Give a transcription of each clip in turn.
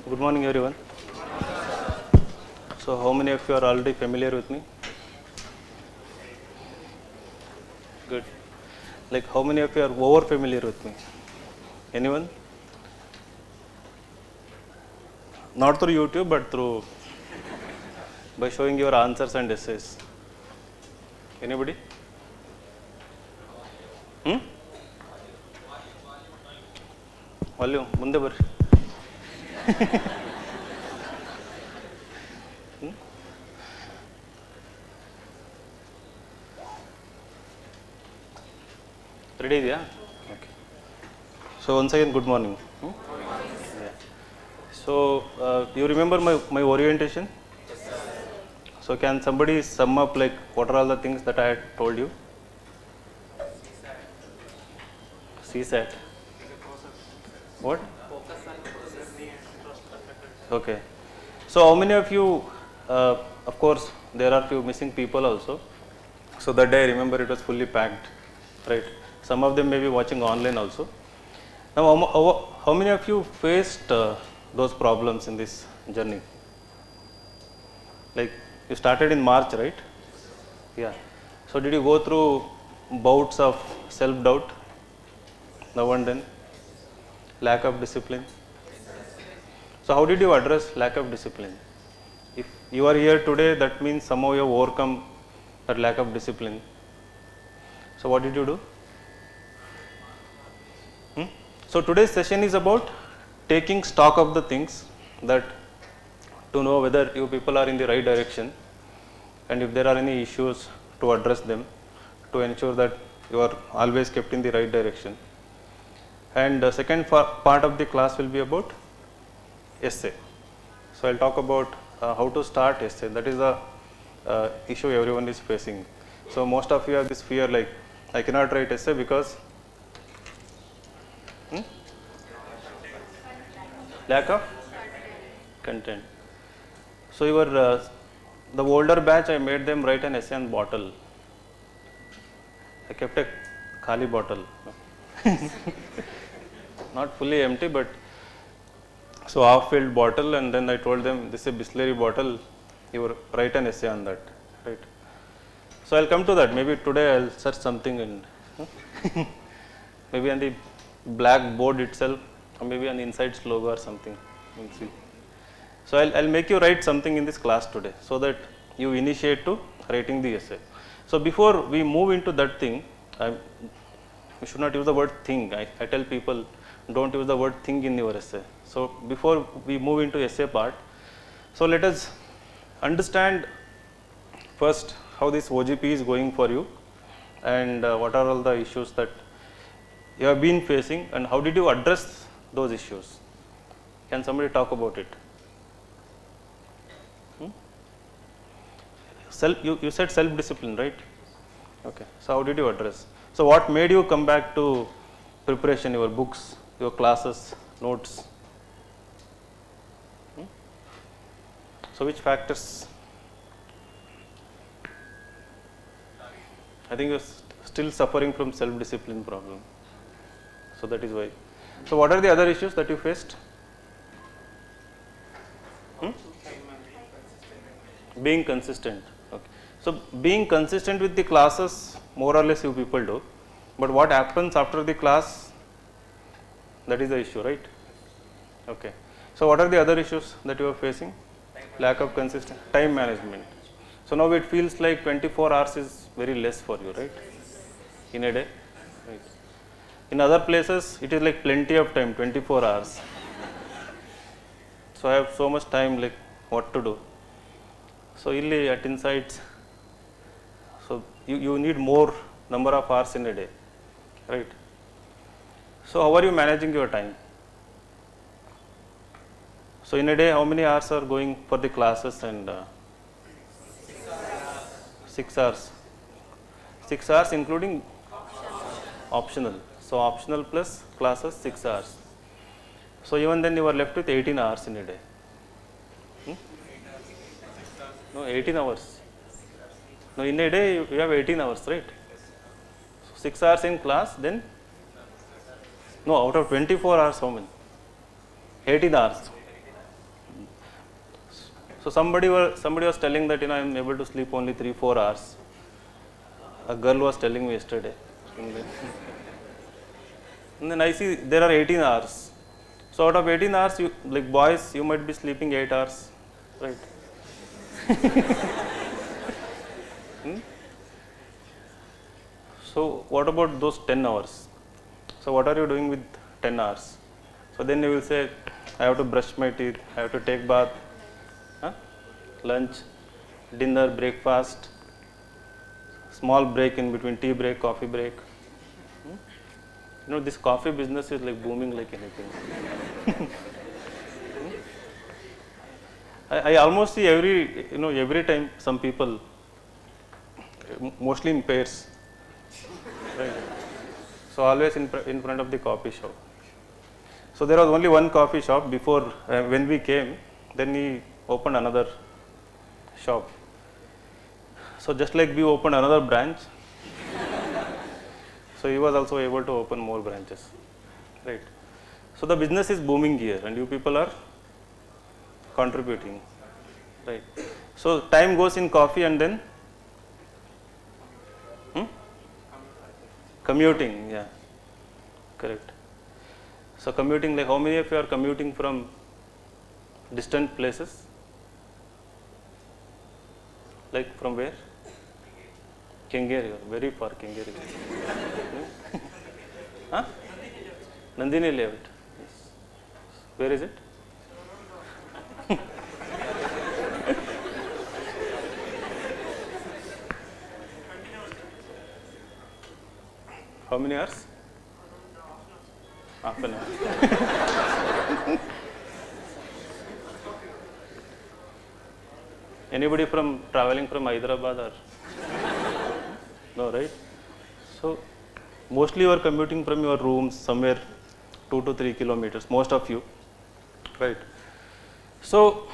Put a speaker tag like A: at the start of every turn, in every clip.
A: Good morning, everyone. So, how many of you are already familiar with me? Good. Like, how many of you are over familiar with me? Anyone? Not through YouTube, but through by showing your answers and essays. Anybody? Volume, ಮುಂದೆ ಬರ್ರಿ. Ready ಇದೆಯಾ? Okay. So once again, good morning. Yeah. So you remember my orientation? Yes, sir. So can somebody sum up like what are all the things that I had told you? CSAT. What? Okay. So how many of you, of course there are few missing people also. So that day I remember it was fully packed, right? Some of them may be watching online also. Now how many of you faced those problems in this journey? Like you started in March, right? Yeah. So did you go through bouts of self-doubt now and then? Lack of discipline? So how did you address lack of discipline? If you are here today, that means somehow you have overcome that lack of discipline. So what did you do? So today's session is about taking stock of the things, that to know whether you people are in the right direction, and if there are any issues to address them, to ensure that you are always kept in the right direction. And the second part of the class will be about essay. So I'll talk about how to start essay. That is the issue everyone is facing. So most of you have this fear, like I cannot write essay because lack of content. So your the older batch, I made them write an essay on bottle. I kept a khali bottle, not fully empty, but so half-filled bottle, and then I told them this is a Bisleri bottle. You write an essay on that, right? So I'll come to that. Maybe today I'll search something and maybe on the black board itself, or maybe on the inside logo or something. We'll see. So I'll make you write something in this class today, so that you initiate to writing the essay. So before we move into that thing, we should not use the word thing. I tell people, don't use the word thing in your essay. So before we move into essay part, so let us understand first how this OGP is going for you, and what are all the issues that you have been facing, and how did you address those issues. Can somebody talk about it? You said self-discipline, right? Okay. So how did you address? So what made you come back to preparation, your books, your classes, notes? So which factors? I think you're still suffering from self-discipline problem. So that is why. So what are the other issues that you faced? Being consistent. Okay. So being consistent with the classes, more or less you people do. But what happens after the class? That is the issue, right? Okay. So what are the other issues that you are facing? Lack of consistent time management. So now it feels like 24 hours is very less for you, right? In a day. Right. In other places, it is like plenty of time, 24 hours. So I have so much time, like what to do. So illi at Insights, so you need more number of hours in a day, right? So how are you managing your time? So in a day, how many hours are going for the classes? And 6 hours. 6 hours including optional. So optional plus classes 6 hours. So even then you are left with 18 hours in a day. No, 18 hours. No, in a day you have 18 hours, right? So 6 hours in class, then no, out of 24 hours, how many? 18 hours. So somebody was telling that I am able to sleep only 3-4 hours. A girl was telling me yesterday. And then I see there are 18 hours. So out of 18 hours, you, like boys, you might be sleeping 8 hours, right? So what about those 10 hours? So what are you doing with 10 hours? So then you will say, I have to brush my teeth, I have to take bath, lunch, dinner, breakfast, small break in between, tea break, coffee break. This coffee business is like booming like anything. I almost see every time some people, mostly in pairs, right? So always in front of the coffee shop. So there was only one coffee shop before when we came. Then he opened another shop. So just like we opened another branch, so he was also able to open more branches, right? So the business is booming here, and you people are contributing, right? So time goes in coffee, and then commuting, yeah, correct. So commuting, like how many of you are commuting from distant places? Like from where? Kengeri, very far Kengeri. Huh? Nandini Layout. Yes. Where is it? How many hours? Half an hour. Anybody traveling from Hyderabad or? No, right? So mostly you are commuting from your rooms somewhere 2 to 3 kilometers, most of you, right? So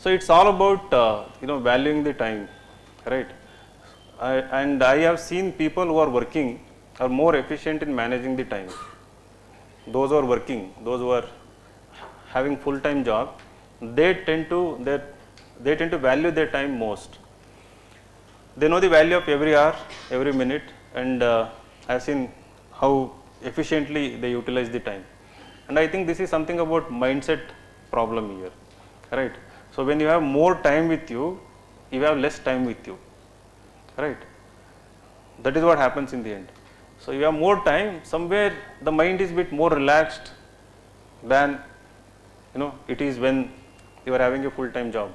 A: it's all about valuing the time, right? And I have seen people who are working are more efficient in managing the time. Those who are working, those who are having full-time job, they tend to value their time most. They know the value of every hour, every minute, and I've seen how efficiently they utilize the time. And I think this is something about mindset problem here, right? So when you have more time with you, you have less time with you, right? That is what happens in the end. So you have more time, somewhere the mind is a bit more relaxed than it is when you are having a full-time job.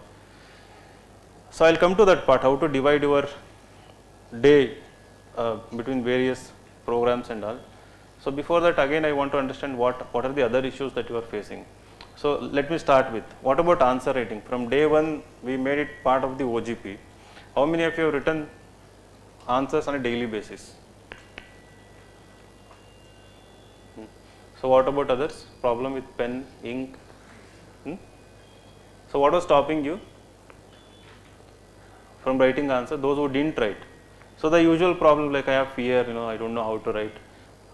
A: So I'll come to that part, how to divide your day between various programs and all. So before that, again I want to understand what are the other issues that you are facing. So let me start with, what about answer writing? From day one, we made it part of the OGP. How many of you have written answers on a daily basis? So what about others? Problem with pen, ink? So what was stopping you from writing answer? Those who didn't write. So the usual problem, like I have fear, I don't know how to write.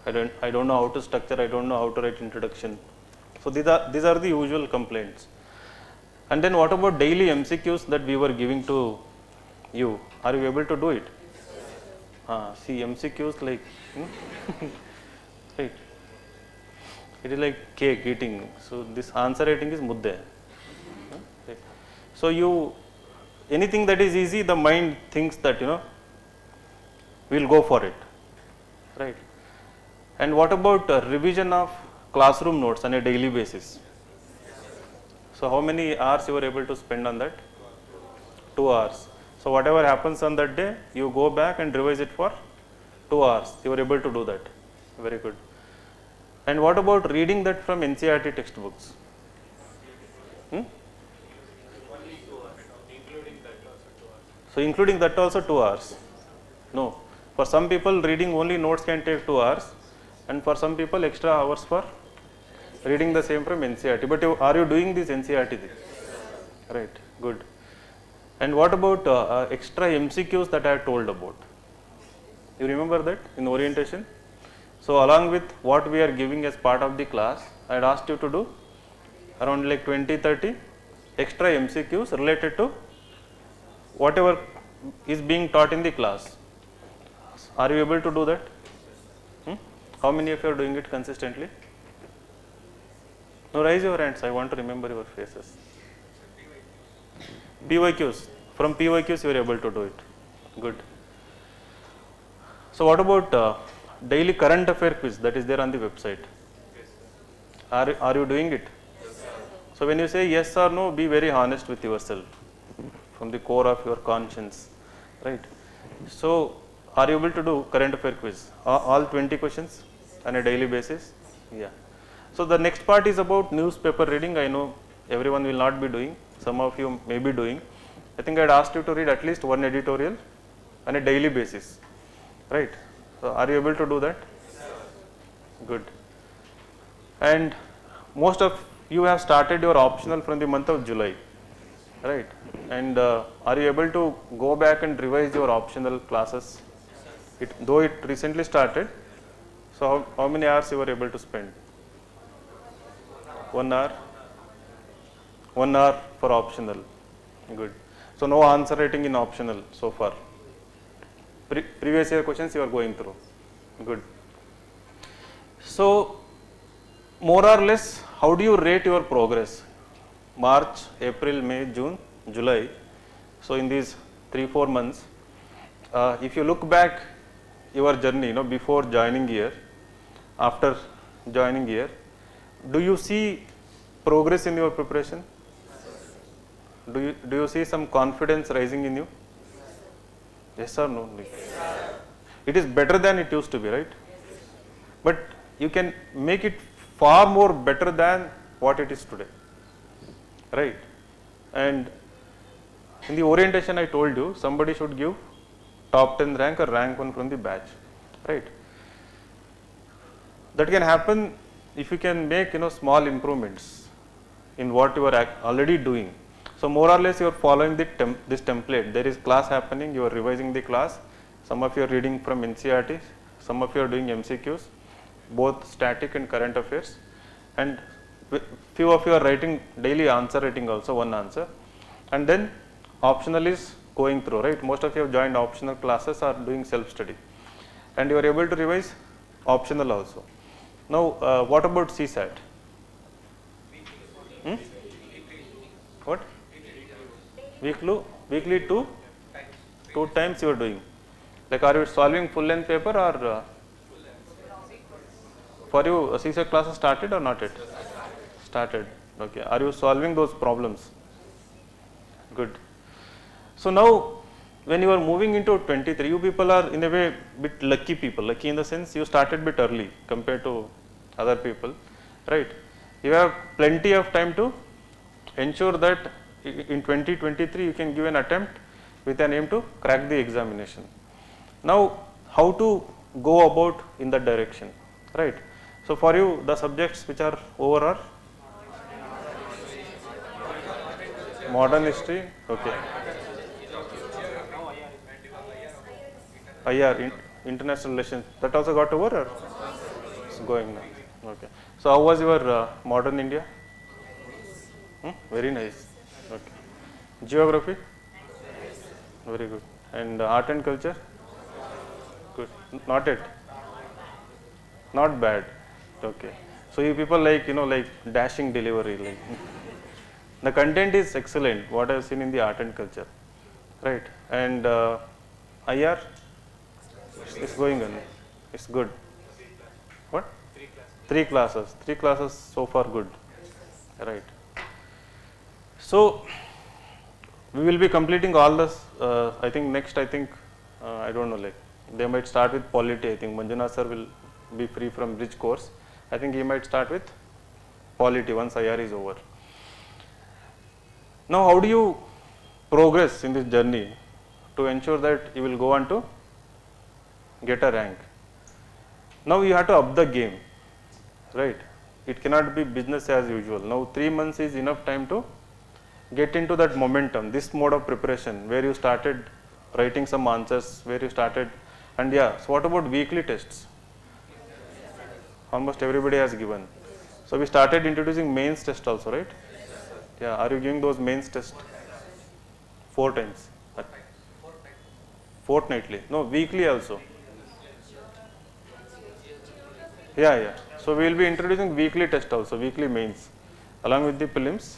A: I don't know how to structure. I don't know how to write introduction. So these are the usual complaints. And then what about daily MCQs that we were giving to you? Are you able to do it? See, MCQs like right. It is like cake eating. So this answer writing is mudde. Right. So anything that is easy, the mind thinks that we'll go for it, right? And what about revision of classroom notes on a daily basis? So how many hours you were able to spend on that? 2 hours. So whatever happens on that day, you go back and revise it for 2 hours. You were able to do that. Very good. And what about reading that from NCERT textbooks? So including that also 2 hours? No. For some people, reading only notes can take 2 hours, and for some people, extra hours for reading the same from NCERT. But are you doing this NCERT? Right, good. And what about extra MCQs that I have told about? You remember that in orientation? So along with what we are giving as part of the class, I had asked you to do around like 20-30 extra MCQs related to whatever is being taught in the class. Are you able to do that? How many of you are doing it consistently? No, raise your hands. I want to remember your faces. PYQs. From PYQs you are able to do it. Good. So what about daily current affair quiz that is there on the website? Are you doing it? So when you say yes or no, be very honest with yourself from the core of your conscience, right? So are you able to do current affair quiz? All 20 questions on a daily basis? Yeah. So the next part is about newspaper reading. I know everyone will not be doing. Some of you may be doing. I think I had asked you to read at least one editorial on a daily basis, right? So are you able to do that? Good. And most of you have started your optional from the month of July, right? And are you able to go back and revise your optional classes? Though it recently started, so how many hours you were able to spend? 1 hour? 1 hour for optional. Good. So no answer writing in optional so far. Previous year questions you are going through. Good. So more or less, how do you rate your progress? March, April, May, June, July. So in these 3-4 months, if you look back your journey, before joining here, after joining here, do you see progress in your preparation? Do you see some confidence rising in you? Yes or no? It is better than it used to be, right? But you can make it far more better than what it is today, right? And in the orientation I told you, somebody should give top 10 rank or rank 1 from the batch, right? That can happen if you can make small improvements in what you are already doing. So more or less you are following this template. There is class happening, you are revising the class. Some of you are reading from NCERT, some of you are doing MCQs, both static and current affairs, and few of you are writing daily answer writing also, one answer, and then optional is going through, right? Most of you have joined optional classes or doing self-study, and you are able to revise optional also. Now what about CSAT? What? Weekly two times you are doing. Like, are you solving full length paper or for you CSAT classes started or not yet? Started. Okay. Are you solving those problems? Good. So now when you are moving into 23, you people are in a way bit lucky people. Lucky in the sense you started bit early compared to other people, right? You have plenty of time to ensure that in 2023 you can give an attempt with an aim to crack the examination. Now how to go about in that direction, right? So for you the subjects which are over are modern history, okay. IR, international relations, that also got over or it's going now? Okay. So how was your modern India? Very nice. Okay. Geography? Very good. And art and culture? Good. Not yet? Not bad. Okay. So you people like, like dashing delivery. Like the content is excellent, what I have seen in the art and culture, right? And IR? It's going on. It's good. What? 3 classes. 3 classes so far good. Right. So we will be completing all this. I think next, I don't know, like they might start with polity. I think Manjuna sir will be free from bridge course. I think he might start with polity once IR is over. Now how do you progress in this journey to ensure that you will go on to get a rank? Now you have to up the game, right? It cannot be business as usual. Now 3 months is enough time to get into that momentum, this mode of preparation where you started writing some answers, where you started, and yeah, so what about weekly tests? Almost everybody has given. So we started introducing mains test also, right? Yeah, are you giving those mains test? 4 times. Fortnightly. No, weekly also. Yeah. So we will be introducing weekly test also, weekly mains. Along with the prelims,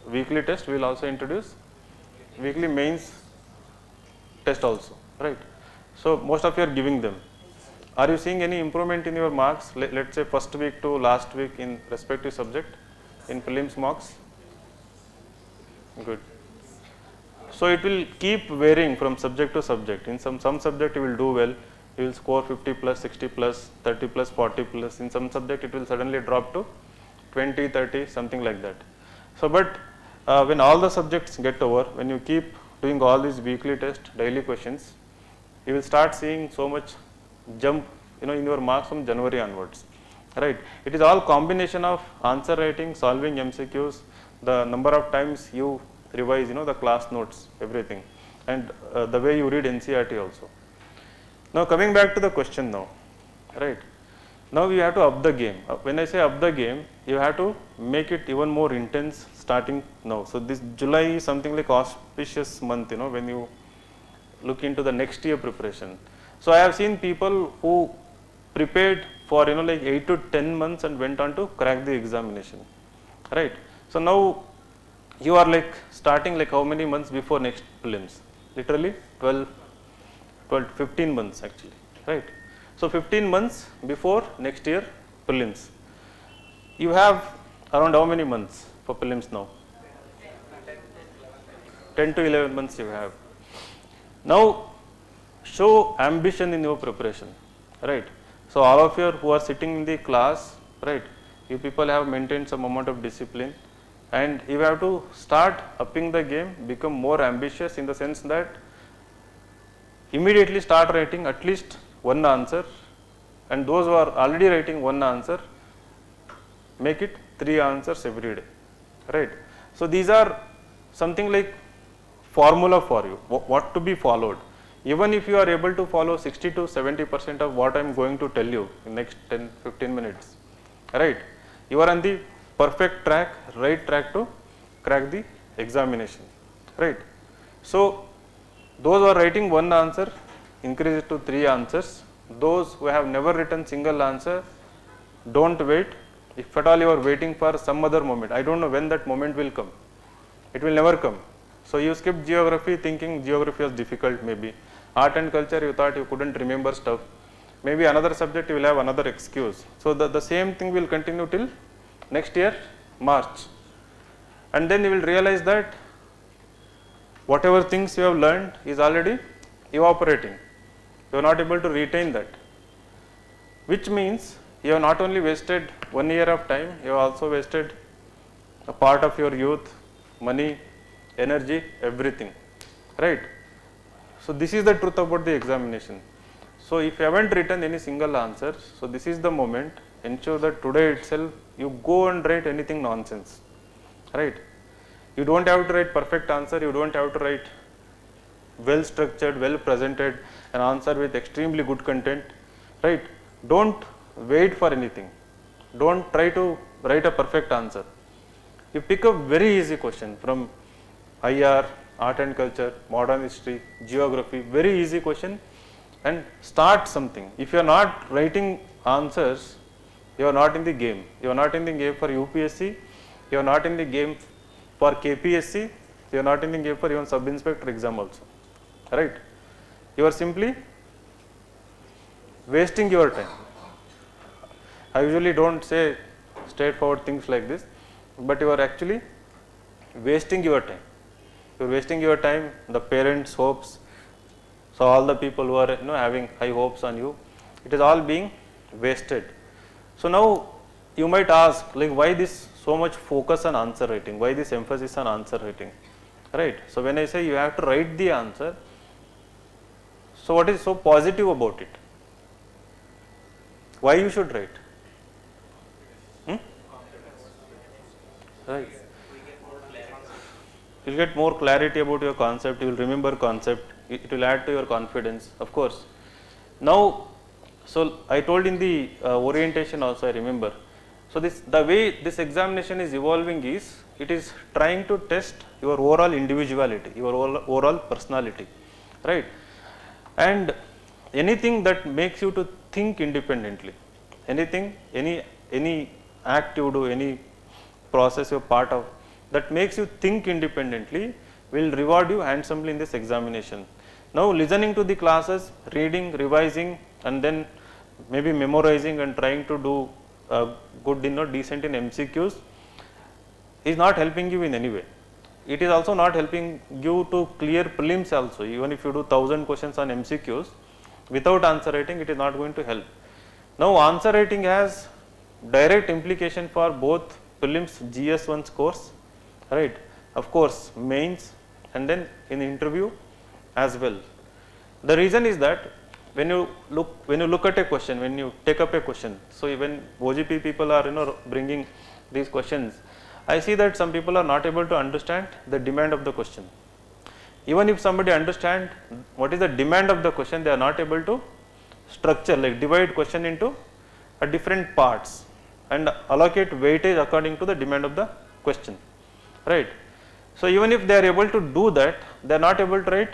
A: weekly test, we will also introduce weekly mains test also, right? So most of you are giving them. Are you seeing any improvement in your marks, let's say first week to last week in respective subject in prelims marks? Good. So it will keep varying from subject to subject. In some subject you will do well, you will score 50 plus, 60 plus, 30 plus, 40 plus. In some subject it will suddenly drop to 20, 30, something like that. So but when all the subjects get over, when you keep doing all these weekly tests, daily questions, you will start seeing so much jump, in your marks from January onwards, right? It is all combination of answer writing, solving MCQs, the number of times you revise, the class notes, everything, and the way you read NCERT also. Now coming back to the question now, right? Now you have to up the game. When I say up the game, you have to make it even more intense starting now. So this July is something like auspicious month, when you look into the next year preparation. So I have seen people who prepared for like 8 to 10 months and went on to crack the examination, right? So now you are like starting like how many months before next prelims? Literally 15 months actually, right? So 15 months before next year prelims. You have around how many months for prelims now? 10 to 11 months you have. Now show ambition in your preparation, right? So all of you who are sitting in the class, right, you people have maintained some amount of discipline, and you have to start upping the game, become more ambitious in the sense that immediately start writing at least one answer, and those who are already writing one answer, make it 3 answers every day, right? So these are something like formula for you, what to be followed. Even if you are able to follow 60 to 70% of what I am going to tell you in next 10-15 minutes, right, you are on the perfect track, right track to crack the examination, right? So those who are writing one answer, increase it to 3 answers. Those who have never written single answer, don't wait. If at all you are waiting for some other moment, I don't know when that moment will come. It will never come. So you skip geography thinking geography was difficult maybe. Art and culture, you thought you couldn't remember stuff. Maybe another subject you will have another excuse. So the same thing will continue till next year, March. And then you will realize that whatever things you have learned is already evaporating. You are not able to retain that. Which means you have not only wasted 1 year of time, you have also wasted a part of your youth, money, energy, everything, right? So this is the truth about the examination. So if you haven't written any single answer, so this is the moment, ensure that today itself you go and write anything nonsense, right? You don't have to write perfect answer, you don't have to write well structured, well presented, an answer with extremely good content, right? Don't wait for anything. Don't try to write a perfect answer. You pick a very easy question from IR, art and culture, modern history, geography, very easy question, and start something. If you are not writing answers, you are not in the game. You are not in the game for UPSC, you are not in the game for KPSC, you are not in the game for even sub-inspector exam also, right? You are simply wasting your time. I usually don't say straightforward things like this, but you are actually wasting your time. You are wasting your time, the parents' hopes, so all the people who are having high hopes on you, it is all being wasted. So now you might ask, like, why this so much focus on answer writing, why this emphasis on answer writing, right? So when I say you have to write the answer, so what is so positive about it? Why you should write? Right. You will get more clarity about your concept, you will remember concept, it will add to your confidence, of course. Now, so I told in the orientation also, I remember, So the way this examination is evolving is, it is trying to test your overall individuality, your overall personality, right? And anything that makes you to think independently, anything, any act you do, any process you're part of that makes you think independently will reward you handsomely in this examination. Now listening to the classes, reading, revising, and then maybe memorizing and trying to do good, decent in MCQs is not helping you in any way. It is also not helping you to clear prelims also. Even if you do 1000 questions on MCQs, without answer writing, it is not going to help. Now answer writing has direct implication for both prelims GS1 scores, right? Of course, mains, and then in the interview as well. The reason is that when you look at a question, when you take up a question, so when OGP people are bringing these questions, I see that some people are not able to understand the demand of the question. Even if somebody understand what is the demand of the question, they are not able to structure, like divide question into different parts and allocate weightage according to the demand of the question, right? So even if they are able to do that, they are not able to write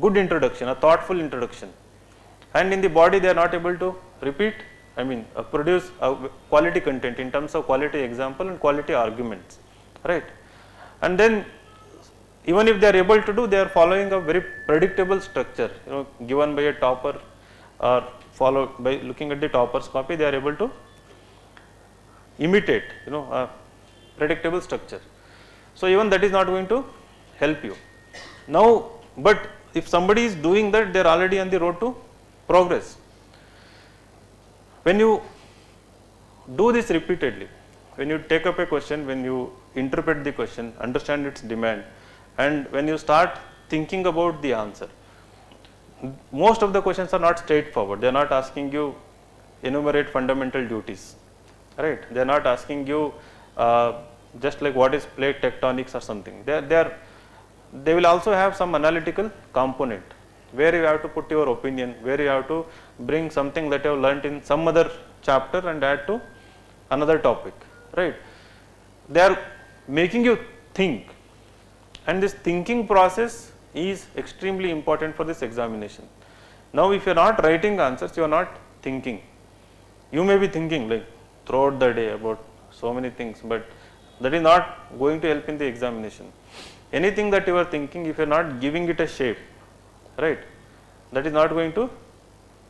A: good introduction, a thoughtful introduction, and in the body they are not able to produce a quality content in terms of quality example and quality arguments, right? And then even if they are able to do, they are following a very predictable structure, given by a topper or followed by looking at the topper's copy, they are able to imitate, a predictable structure. So even that is not going to help you. Now, but if somebody is doing that, they are already on the road to progress. When you do this repeatedly, when you take up a question, when you interpret the question, understand its demand, and when you start thinking about the answer, most of the questions are not straightforward. They are not asking you enumerate fundamental duties, right? They are not asking you just like what is plate tectonics or something. They will also have some analytical component where you have to put your opinion, where you have to bring something that you have learnt in some other chapter and add to another topic, right? They are making you think, and this thinking process is extremely important for this examination. Now if you are not writing answers, you are not thinking. You may be thinking like throughout the day about so many things, but that is not going to help in the examination. Anything that you are thinking, if you are not giving it a shape, right, that is not going to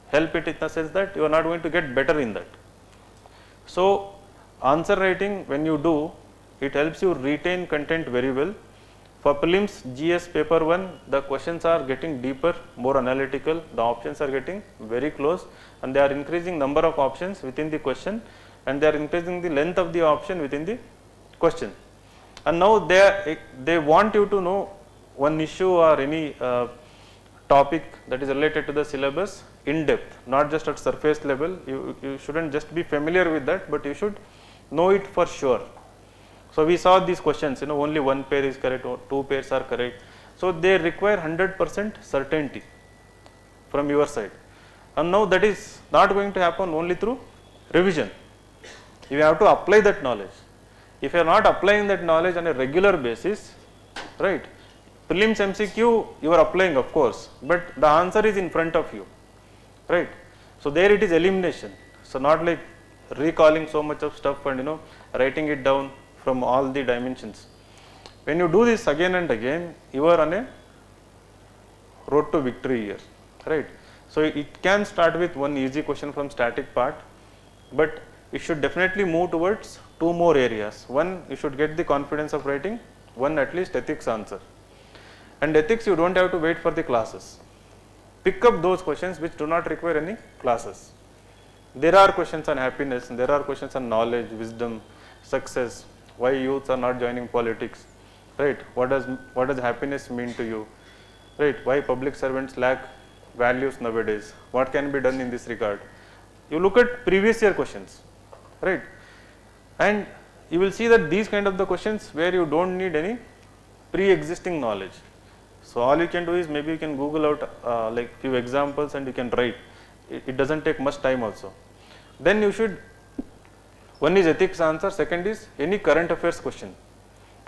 A: help it in the sense that you are not going to get better in that. So answer writing, when you do, it helps you retain content very well. For prelims GS paper 1, the questions are getting deeper, more analytical, the options are getting very close, and they are increasing number of options within the question, and they are increasing the length of the option within the question. And now they want you to know one issue or any topic that is related to the syllabus in depth, not just at surface level. You shouldn't just be familiar with that, but you should know it for sure. So we saw these questions, only one pair is correct or two pairs are correct. So they require 100% certainty from your side. And now that is not going to happen only through revision. You have to apply that knowledge. If you are not applying that knowledge on a regular basis, right, prelims MCQ you are applying of course, but the answer is in front of you, right. So there it is elimination. So not like recalling so much of stuff and writing it down from all the dimensions. When you do this again and again, you are on a road to victory here, right. So it can start with one easy question from static part, but it should definitely move towards two more areas. One, you should get the confidence of writing one at least ethics answer, and ethics you don't have to wait for the classes. Pick up those questions which do not require any classes. There are questions on happiness, there are questions on knowledge, wisdom, success, why youths are not joining politics, right, what does happiness mean to you, right, why public servants lack values nowadays, what can be done in this regard. You look at previous year questions, right, and you will see that these kind of the questions where you don't need any pre-existing knowledge. So all you can do is maybe you can Google out like few examples and you can write. It doesn't take much time also. Then you should One is ethics answer, second is any current affairs question,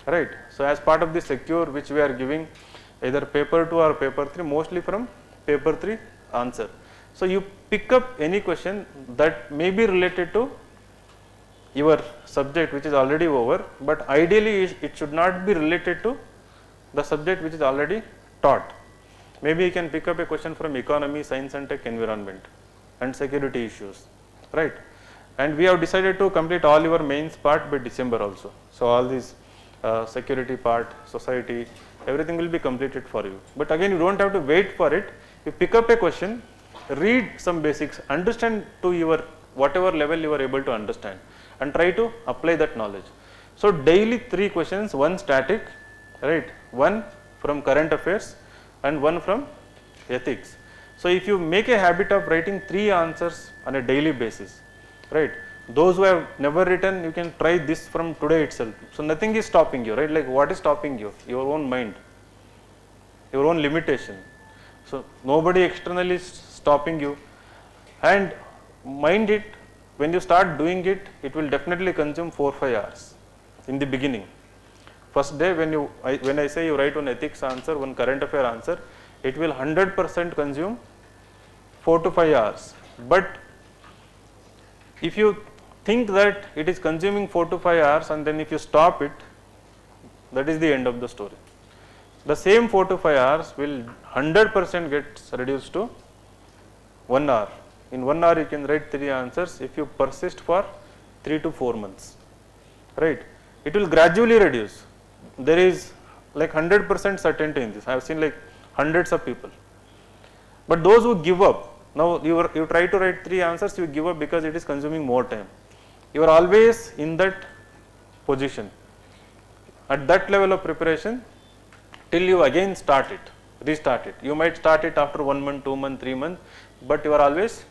A: right. So as part of the secure which we are giving either paper 2 or paper 3, mostly from paper 3 answer. So you pick up any question that may be related to your subject which is already over, but ideally it should not be related to the subject which is already taught. Maybe you can pick up a question from economy, science and tech, environment and security issues, right. And we have decided to complete all your mains part by December also. So all these security part, society, everything will be completed for you. But again, you don't have to wait for it. You pick up a question, read some basics, understand to your whatever level you are able to understand, and try to apply that knowledge. So daily 3 questions, one static, right, one from current affairs and one from ethics. So if you make a habit of writing 3 answers on a daily basis, right, those who have never written, you can try this from today itself. So nothing is stopping you, right, like what is stopping you? Your own mind, your own limitation. So nobody externally is stopping you, and mind it, when you start doing it, it will definitely consume 4-5 hours in the beginning. First day when I say you write one ethics answer, one current affair answer, it will 100% consume 4 to 5 hours. But if you think that it is consuming 4 to 5 hours and then if you stop it, that is the end of the story. The same 4 to 5 hours will 100% gets reduced to 1 hour. In 1 hour you can write 3 answers if you persist for 3 to 4 months, right. It will gradually reduce. There is like 100% certainty in this. I have seen like hundreds of people. But those who give up, now you try to write 3 answers, you give up because it is consuming more time. You are always in that position, at that level of preparation, till you again start it, restart it. You might start it after 1 month, 2 months, 3 months, but you are always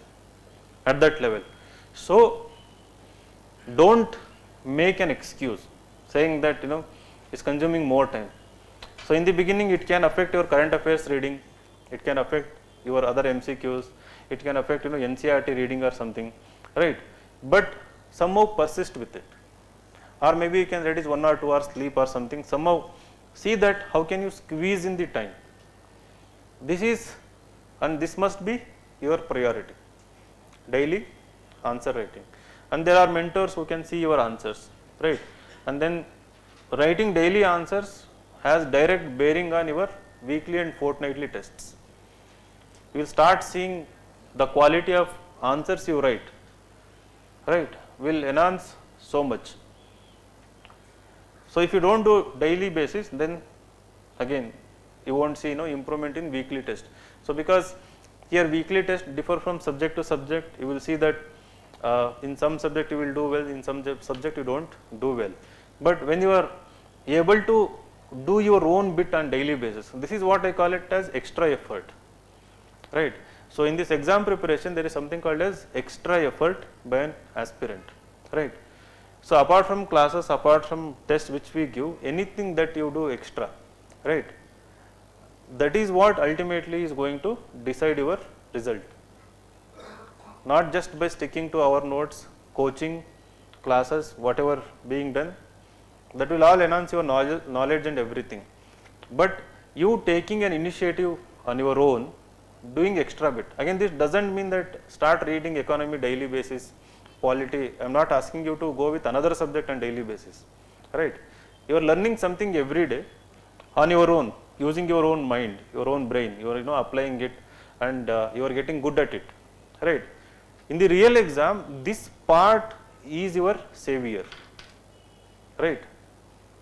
A: at that level. So don't make an excuse saying that it's consuming more time. So in the beginning it can affect your current affairs reading, it can affect your other MCQs, it can affect NCERT reading or something, right. But somehow persist with it, or maybe you can reduce 1 or 2 hours sleep or something. Somehow see that how can you squeeze in the time. This must be your priority, daily answer writing. And there are mentors who can see your answers, right. And then writing daily answers has direct bearing on your weekly and fortnightly tests. You will start seeing the quality of answers you write, right, will enhance so much. So if you don't do daily basis, then again you won't see improvement in weekly test. So because here weekly test differ from subject to subject, you will see that in some subject you will do well, in some subject you don't do well. But when you are able to do your own bit on daily basis, this is what I call it as extra effort, right. So in this exam preparation there is something called as extra effort by an aspirant, right. So apart from classes, apart from tests which we give, anything that you do extra, right, that is what ultimately is going to decide your result. Not just by sticking to our notes, coaching, classes, whatever being done, that will all enhance your knowledge and everything. But you taking an initiative on your own, doing extra bit. Again, this doesn't mean that start reading economy daily basis, polity. I am not asking you to go with another subject on daily basis, right. You are learning something every day on your own, using your own mind, your own brain. You are applying it, and you are getting good at it, right. In the real exam, this part is your savior, right.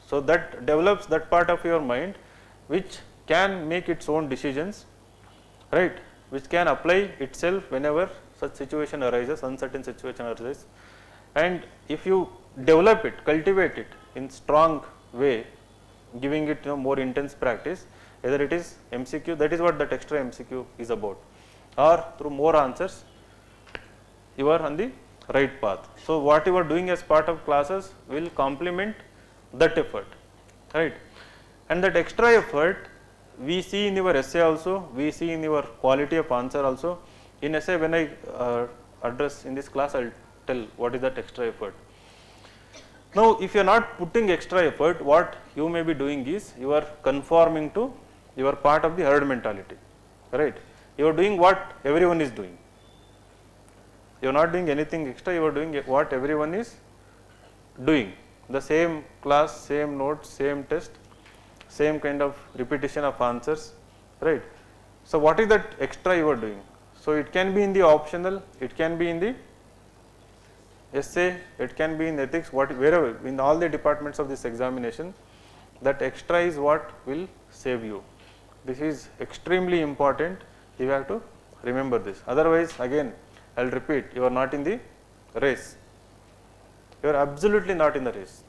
A: So that develops that part of your mind which can make its own decisions, right, which can apply itself whenever such situation arises, uncertain situation arises. And if you develop it, cultivate it in strong way, giving it more intense practice, either it is MCQ, that is what that extra MCQ is about, or through more answers, you are on the right path. So what you are doing as part of classes will complement that effort, right. And that extra effort we see in your essay also, we see in your quality of answer also. In essay, when I address in this class, I will tell what is that extra effort. Now, if you are not putting extra effort, what you may be doing is you are conforming to your part of the herd mentality, right? You are doing what everyone is doing. You are not doing anything extra, you are doing what everyone is doing. The same class, same notes, same test, same kind of repetition of answers, right? So, what is that extra you are doing? So, it can be in the optional, it can be in the essay, it can be in ethics, wherever, in all the departments of this examination, that extra is what will save you. This is extremely important, you have to remember this. Otherwise, again, I will repeat, you are not in the race, you are absolutely not in the race.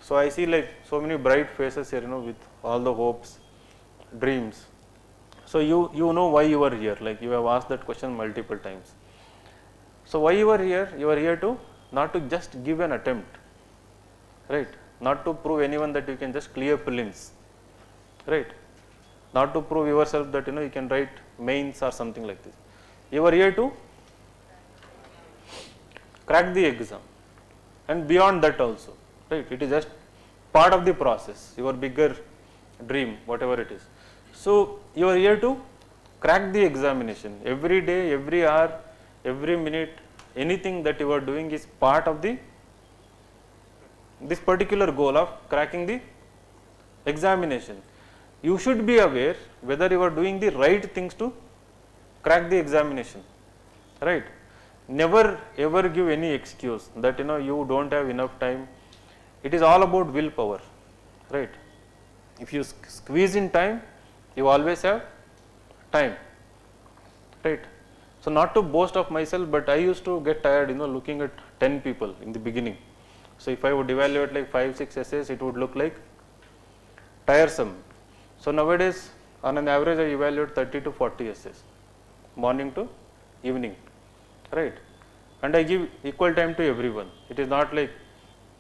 A: So, I see like so many bright faces here, with all the hopes, dreams. So, you know why you are here, like you have asked that question multiple times. So, why you are here? You are here to not to just give an attempt, right? Not to prove anyone that you can just clear prelims, right? Not to prove yourself that you can write mains or something like this. You are here to crack the exam, and beyond that also, right? It is just part of the process, your bigger dream, whatever it is. So, you are here to crack the examination. Every day, every hour, every minute, anything that you are doing is part of this particular goal of cracking the examination. You should be aware whether you are doing the right things to crack the examination, right? Never ever give any excuse that you don't have enough time. It is all about willpower, right? If you squeeze in time, you always have time, right? So, not to boast of myself, but I used to get tired looking at 10 people in the beginning. So, if I would evaluate like 5-6 essays, it would look like tiresome. So, nowadays on an average I evaluate 30 to 40 essays, morning to evening, right? And I give equal time to everyone. It is not like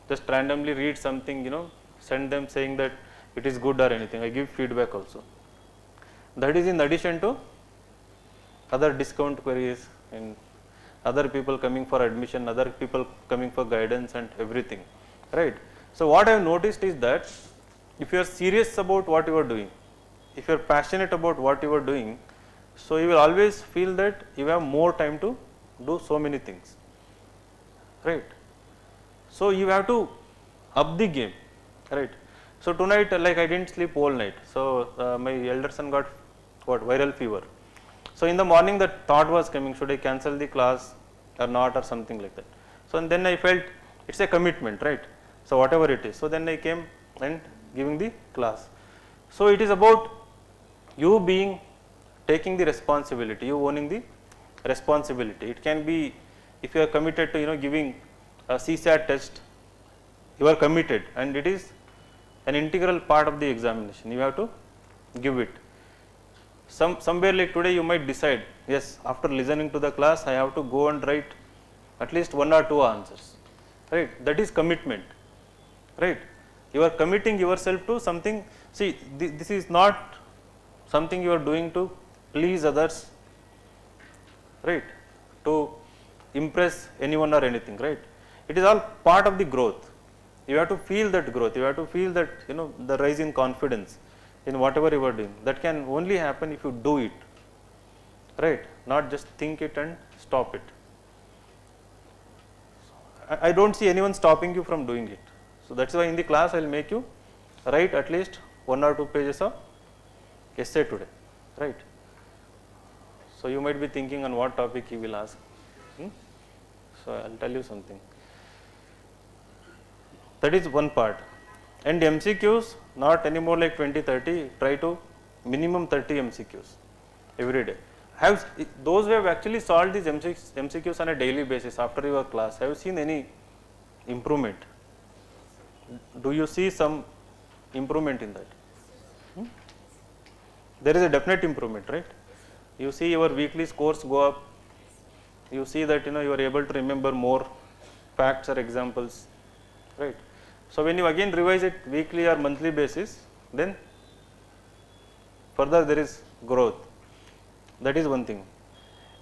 A: just randomly read something, send them saying that it is good or anything. I give feedback also. That is in addition to other discount queries and other people coming for admission, other people coming for guidance and everything, right? So, what I have noticed is that if you are serious about what you are doing, if you are passionate about what you are doing, so you will always feel that you have more time to do so many things, right? So, you have to up the game, right? So, tonight like I did not sleep all night. So, my elder son got viral fever. So, in the morning the thought was coming, should I cancel the class or not or something like that. So, and then I felt it is a commitment, right. So, whatever it is. So, then I came and giving the class. So, it is about you taking the responsibility, you owning the responsibility. It can be if you are committed to giving a CSAT test, you are committed and it is an integral part of the examination, you have to give it. Somewhere like today you might decide, yes, after listening to the class I have to go and write at least 1 or 2 answers, right. That is commitment, right. You are committing yourself to something. See, this is not something you are doing to please others, right, to impress anyone or anything, right. It is all part of the growth. You have to feel that growth, you have to feel that the rise in confidence in whatever you are doing. That can only happen if you do it, right, not just think it and stop it. I do not see anyone stopping you from doing it. So, that is why in the class I will make you write at least 1 or 2 pages of essay today, right. So, you might be thinking on what topic he will ask. So, I will tell you something. That is one part. And MCQs, not anymore like 20-30, try to minimum 30 MCQs every day. Those who have actually solved these MCQs on a daily basis after your class, have you seen any improvement? Do you see some improvement in that? There is a definite improvement, right. You see your weekly scores go up, you see that you are able to remember more facts or examples, right. So, when you again revise it weekly or monthly basis, then further there is growth. That is one thing.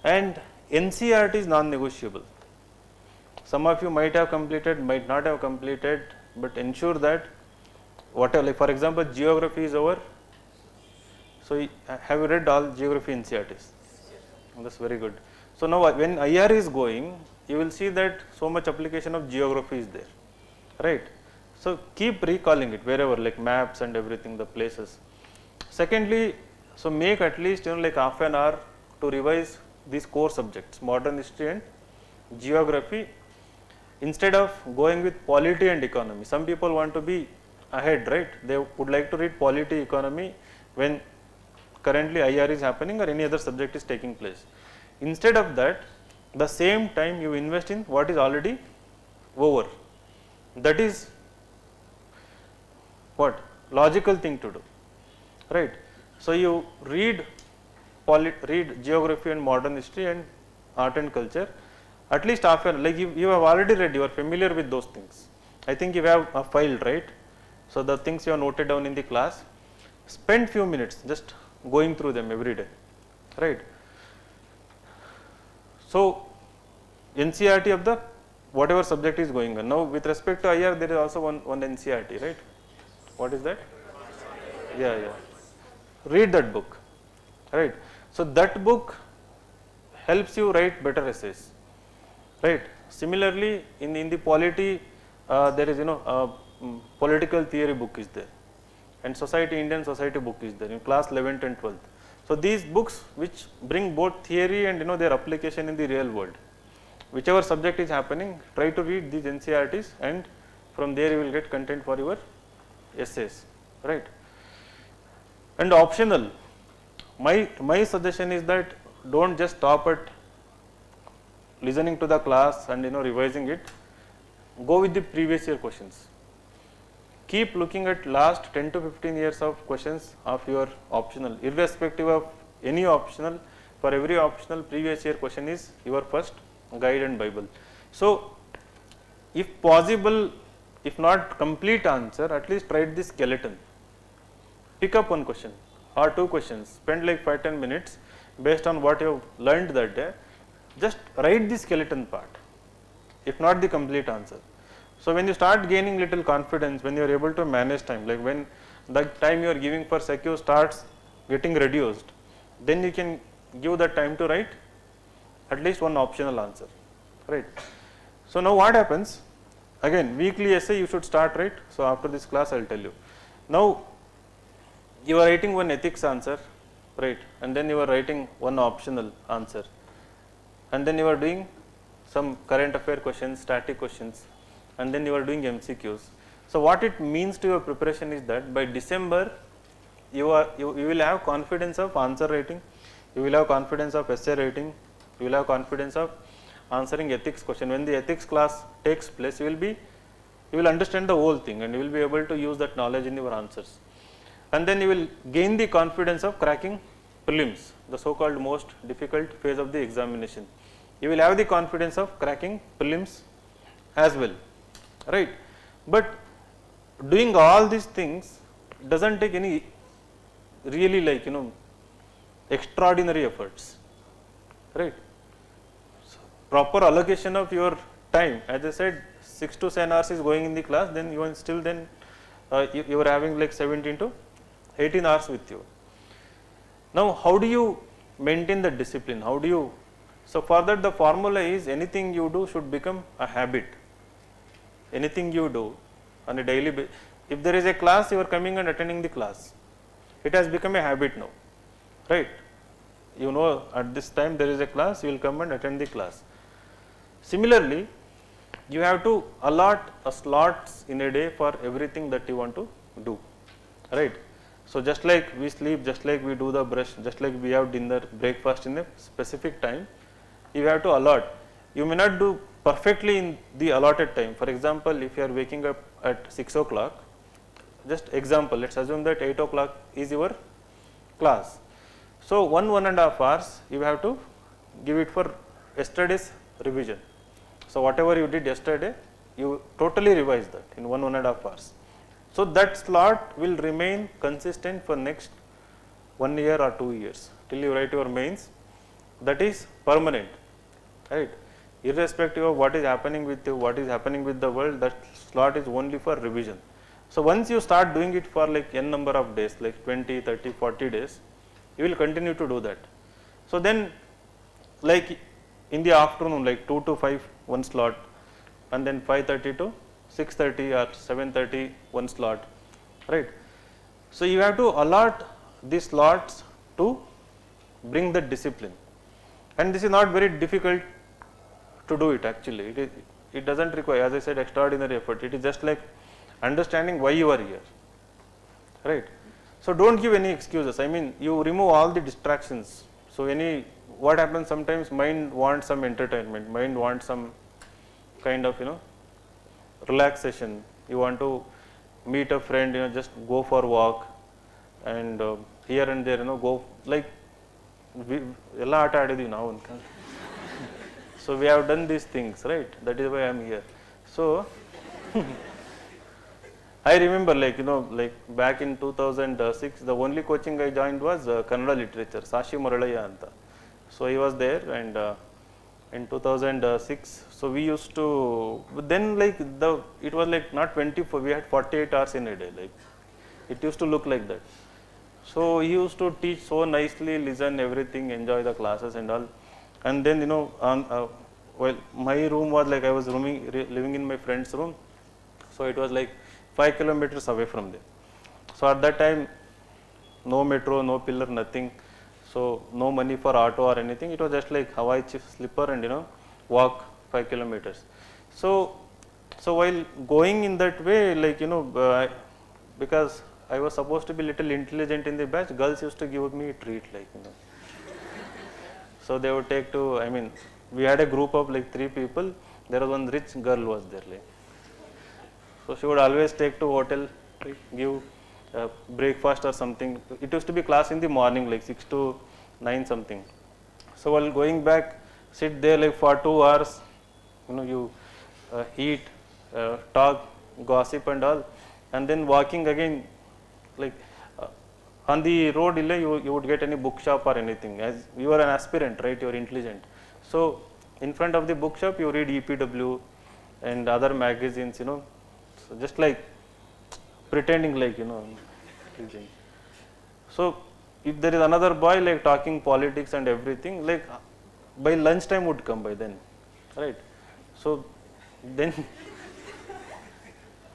A: And NCERT is non-negotiable. Some of you might have completed, might not have completed, but ensure that whatever, like for example, geography is over. So, have you read all geography NCERTs? That's very good. So, now when IR is going, you will see that so much application of geography is there, right. So, keep recalling it wherever, like maps and everything, the places. Secondly, so make at least like half an hour to revise these core subjects, modern history and geography, instead of going with polity and economy. Some people want to be ahead, right. They would like to read polity, economy when currently IR is happening or any other subject is taking place. Instead of that, the same time you invest in what is already over. That is what logical thing to do, right. So, you read geography and modern history and art and culture at least half an hour, like you have already read, you are familiar with those things. I think you have a file, right. So, the things you have noted down in the class, spend few minutes just going through them every day, right. So, NCERT of the whatever subject is going on. Now, with respect to IR, there is also one NCERT, right. What is that? Yeah. Read that book, right. So, that book helps you write better essays, right. Similarly, in the polity, there is political theory book is there, and Indian society book is there in class 11th and 12th. So, these books which bring both theory and their application in the real world. Whichever subject is happening, try to read these NCERTs, and from there you will get content for your essays, right. And optional, my suggestion is that don't just stop at listening to the class and revising it. Go with the previous year questions. Keep looking at last 10 to 15 years of questions of your optional, irrespective of any optional. For every optional, previous year question is your first guide and Bible. So, if possible, if not complete answer, at least write the skeleton. Pick up one question or two questions, spend like 5-10 minutes based on what you have learned that day. Just write the skeleton part, if not the complete answer. So, when you start gaining little confidence, when you are able to manage time, like when the time you are giving for secu starts getting reduced, then you can give the time to write at least one optional answer, right. So, now what happens, again weekly essay you should start, right. So, after this class I will tell you. Now, you are writing one ethics answer, right, and then you are writing one optional answer, and then you are doing some current affair questions, static questions, and then you are doing MCQs. So, what it means to your preparation is that by December you will have confidence of answer writing, you will have confidence of essay writing, you will have confidence of answering ethics question. When the ethics class takes place, you will understand the whole thing, and you will be able to use that knowledge in your answers, and then you will gain the confidence of cracking prelims, the so called most difficult phase of the examination. You will have the confidence of cracking prelims as well, right. But doing all these things doesn't take any really extraordinary efforts, right. So, proper allocation of your time, as I said, 6 to 7 hours is going in the class, then you are still you are having like 17 to 18 hours with you. Now, how do you maintain the discipline? How do you? So, for that the formula is anything you do should become a habit. Anything you do on a daily basis. If there is a class, you are coming and attending the class. It has become a habit now, right. At this time there is a class, you will come and attend the class. Similarly, you have to allot a slots in a day for everything that you want to do, right. So, just like we sleep, just like we do the brush, just like we have dinner, breakfast in a specific time, you have to allot. You may not do perfectly in the allotted time. For example, if you are waking up at 6 o'clock, just example, let us assume that 8 o'clock is your class. So, 1.5 hours you have to give it for yesterday's revision. So, whatever you did yesterday, you totally revise that in 1.5 hours. So, that slot will remain consistent for next 1 year or 2 years till you write your mains, that is permanent, right. irrespective of what is happening with you, what is happening with the world, that slot is only for revision. So once you start doing it for like n number of days, like 20, 30, 40 days, you will continue to do that. So then like in the afternoon, like 2 to 5 one slot, and then 5:30 to 6:30 or 7:30 one slot, right. So you have to allot these slots to bring the discipline, and this is not very difficult to do it actually. It doesn't require, as I said, extraordinary effort. It is just like understanding why you are here, right. So don't give any excuses. I mean, you remove all the distractions. So what happens sometimes, mind wants some entertainment, mind wants some kind of relaxation. You want to meet a friend, just go for a walk, and here and there, go like ella aata adidhi now. So we have done these things, right? That is why I am here. So I remember, like back in 2006, the only coaching I joined was Kannada literature, Sashi Muralaya anta. So he was there, and in 2006, so we used to, but then it was like not 24, we had 48 hours in a day, like it used to look like that. So he used to teach so nicely, listen everything, enjoy the classes and all. And then well, my room was like, I was living in my friend's room, so it was like 5 kilometers away from there. So at that time, no metro, no pillar, nothing. So no money for auto or anything. It was just like Hawaii slipper and walk 5 kilometers. So while going in that way, like because I was supposed to be little intelligent in the batch, girls used to give me a treat, like So they would take to, I mean, we had a group of like 3 people. There was one rich girl was there, like. So she would always take to hotel, give breakfast or something. It used to be class in the morning, like 6 to 9 something. So while going back, sit there like for 2 hours, you eat, talk, gossip and all, and then walking again, like on the road, you would get any bookshop or anything. As you are an aspirant, right? You are intelligent. So in front of the bookshop, you read EPW and other magazines, So just like pretending like, intelligent. So if there is another boy like talking politics and everything, like by lunchtime would come by then, right? So then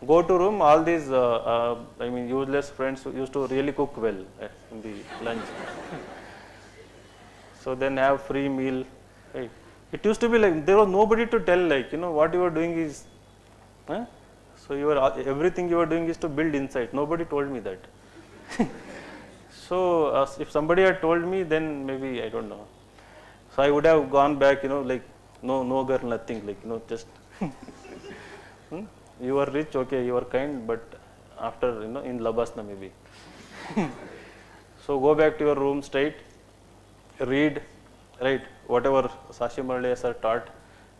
A: go to room, all these I mean useless friends used to really cook well in the lunch. So then have free meal, right? It used to be like there was nobody to tell, like what you are doing is, so everything you are doing is to build insight. Nobody told me that. So if somebody had told me, then maybe I don't know. So I would have gone back, like no girl, nothing, like just you are rich, okay, you are kind, but after in Labasna maybe. So go back to your room straight, read, right, whatever Sashi Muralaya sir taught,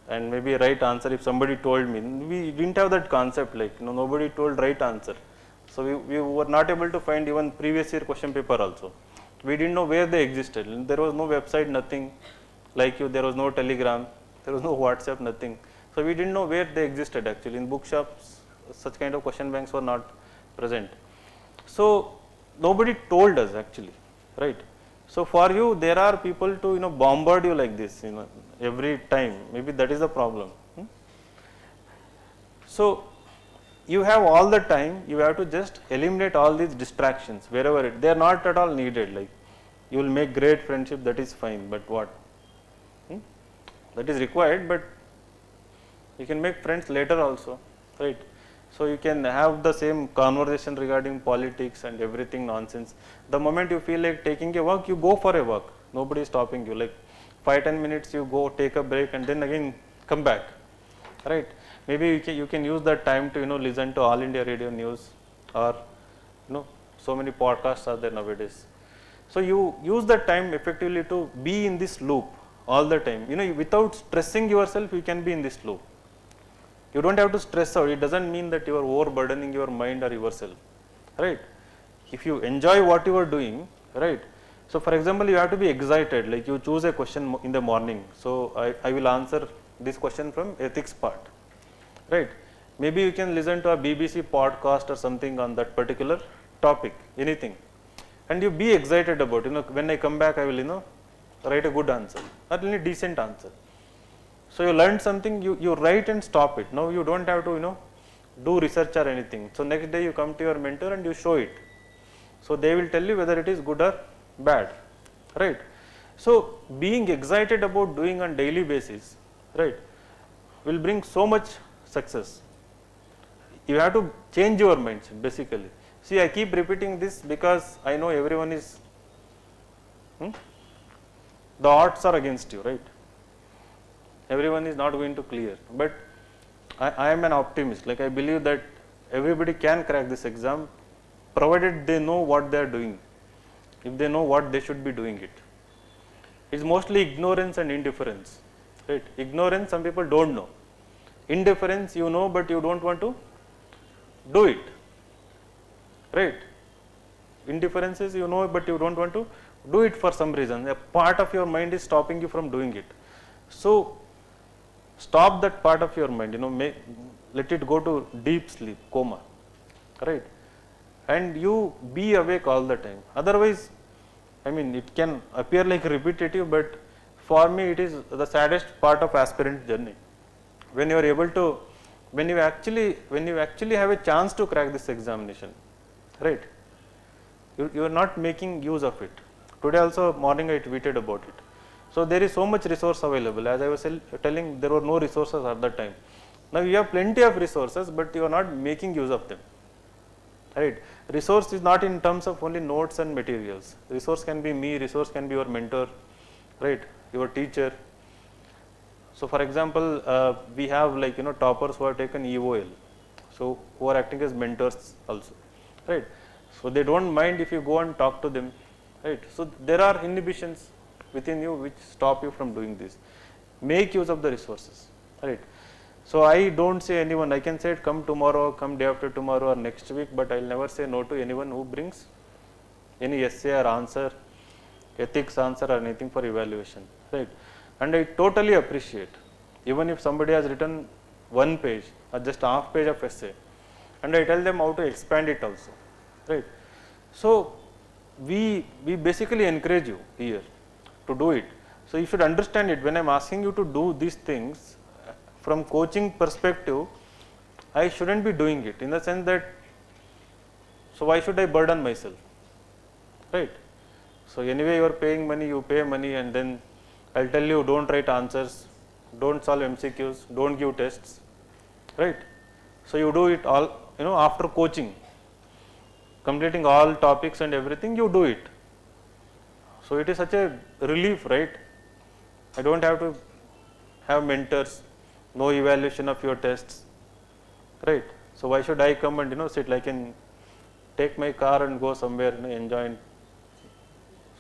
A: and maybe right answer if somebody told me. We didn't have that concept, like nobody told right answer. So we were not able to find even previous year question paper also. We didn't know where they existed. There was no website, nothing like you. There was no Telegram, there was no WhatsApp, nothing. So we didn't know where they existed actually. In bookshops, such kind of question banks were not present. So nobody told us actually, right? So for you, there are people to bombard you like this, every time. Maybe that is the problem. So you have all the time. You have to just eliminate all these distractions wherever they are not at all needed. Like you will make great friendship, that is fine. But what? That is required, but you can make friends later also, right? So you can have the same conversation regarding politics and everything nonsense. The moment you feel like taking a walk, you go for a walk. Nobody is stopping you. Like 5-10 minutes, you go take a break and then again come back, right? Maybe you can use that time to listen to All India Radio News, or so many podcasts are there nowadays. So you use that time effectively to be in this loop all the time. Without stressing yourself, you can be in this loop. You don't have to stress out. It doesn't mean that you are overburdening your mind or yourself, right? If you enjoy what you are doing, right? So for example, you have to be excited, like you choose a question in the morning. So I will answer this question from ethics part, right? Maybe you can listen to a BBC podcast or something on that particular topic, anything, and you be excited about, when I come back I will, write a good answer, or any decent answer. So you learned something, you write and stop it. Now you don't have to, do research or anything. So next day you come to your mentor and you show it. So they will tell you whether it is good or bad, right? So being excited about doing on daily basis, right, will bring so much success. You have to change your mindset basically. See, I keep repeating this because I know everyone is, the odds are against you, right? Everyone is not going to clear, but I am an optimist. Like I believe that everybody can crack this exam, provided they know what they are doing. If they know what they should be doing it. It's mostly ignorance and indifference, right? Ignorance, some people don't know. Indifference, you know, but you don't want to do it, right? Indifference is, you know, but you don't want to do it for some reason. A part of your mind is stopping you from doing it. So stop that part of your mind, let it go to deep sleep, coma, right? And you be awake all the time. Otherwise, it can appear like repetitive, but for me it is the saddest part of aspirant journey. When you are able to, when you actually have a chance to crack this examination, right? You are not making use of it. Today also morning I tweeted about it. So there is so much resource available. As I was telling, there were no resources at that time. Now you have plenty of resources, but you are not making use of them, right? Resource is not in terms of only notes and materials. Resource can be me, resource can be your mentor, right? Your teacher. So for example, we have toppers who have taken EOL, so who are acting as mentors also, right? So they don't mind if you go and talk to them, right? So there are inhibitions within you which stop you from doing this. Make use of the resources, right? So I don't say anyone, I can say it, come tomorrow, come day after tomorrow or next week, but I will never say no to anyone who brings any essay or answer, ethics answer or anything for evaluation, right? And I totally appreciate, even if somebody has written 1 page or just half page of essay, and I tell them how to expand it also, right? So we basically encourage you here to do it. So you should understand it. When I am asking you to do these things from coaching perspective, I shouldn't be doing it in the sense that, so why should I burden myself, right? So anyway you are paying money, you pay money, and then I will tell you don't write answers, don't solve MCQs, don't give tests, right? So you do it all, after coaching, completing all topics and everything, you do it. So it is such a relief, right? I don't have to have mentors, no evaluation of your tests, right? So why should I come and sit? I can take my car and go somewhere, enjoy.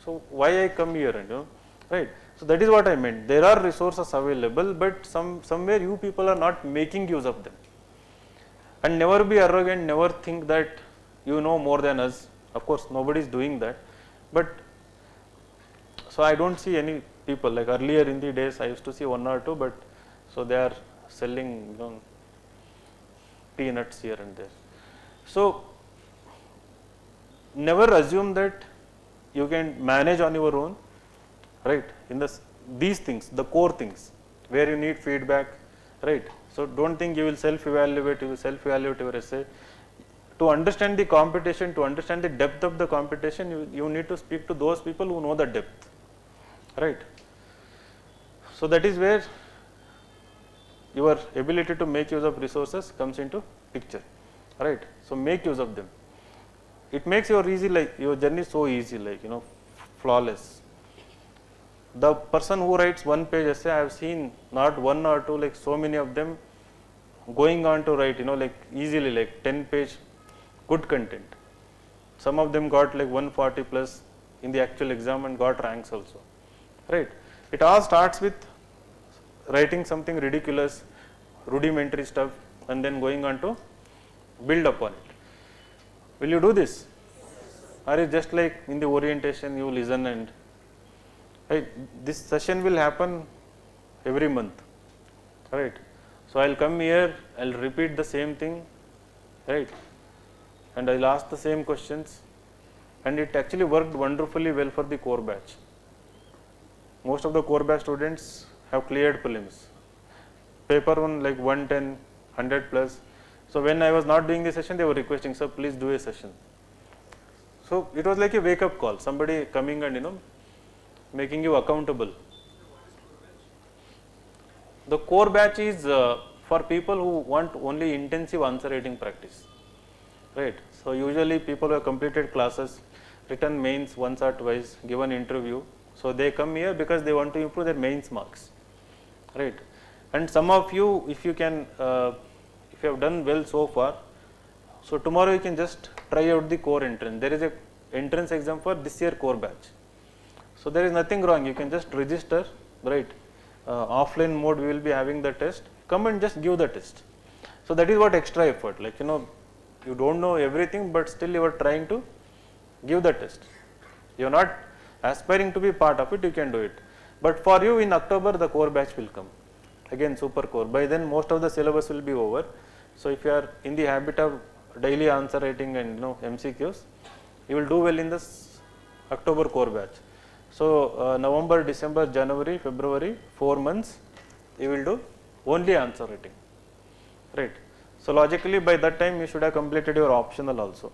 A: So why I come here and right? So that is what I meant. There are resources available, but somewhere you people are not making use of them. And never be arrogant, never think that you know more than us. Of course, nobody is doing that. But so I don't see any people, like earlier in the days I used to see 1 or 2, but so they are selling peanuts here and there. So never assume that you can manage on your own, right? In these things, the core things where you need feedback, right? So don't think you will self-evaluate, your essay. To understand the competition, to understand the depth of the competition, you need to speak to those people who know the depth, right? So that is where your ability to make use of resources comes into picture, right? So make use of them. It makes your journey so easy, flawless. The person who writes 1 page essay, I have seen not 1 or 2, so many of them going on to write, easily 10 page good content. Some of them got 140 plus in the actual exam and got ranks also, right? It all starts with writing something ridiculous, rudimentary stuff, and then going on to build upon it. Will you do this? Or is just like in the orientation you listen and, right, this session will happen every month, right? So I'll come here, I'll repeat the same thing, right? And I'll ask the same questions, and it actually worked wonderfully well for the core batch. Most of the core batch students have cleared prelims. Paper 1 like 110, 100 plus. So when I was not doing the session, they were requesting, sir, please do a session. So it was like a wake up call, somebody coming and making you accountable. The core batch is for people who want only intensive answer writing practice, right? So usually people who have completed classes, written mains once or twice, given interview. So they come here because they want to improve their mains marks, right? And some of you, if you can, if you have done well so far, so tomorrow you can just try out the core entrance. There is a entrance exam for this year core batch. So there is nothing wrong. You can just register, right? Offline mode we will be having the test. Come and just give the test. So that is what extra effort. Like you don't know everything, but still you are trying to give the test. You are not aspiring to be part of it. You can do it. But for you in October the core batch will come. Again super core. By then most of the syllabus will be over. So if you are in the habit of daily answer writing and MCQs, you will do well in this October core batch. So November, December, January, February, 4 months you will do only answer writing, right? So logically by that time you should have completed your optional also,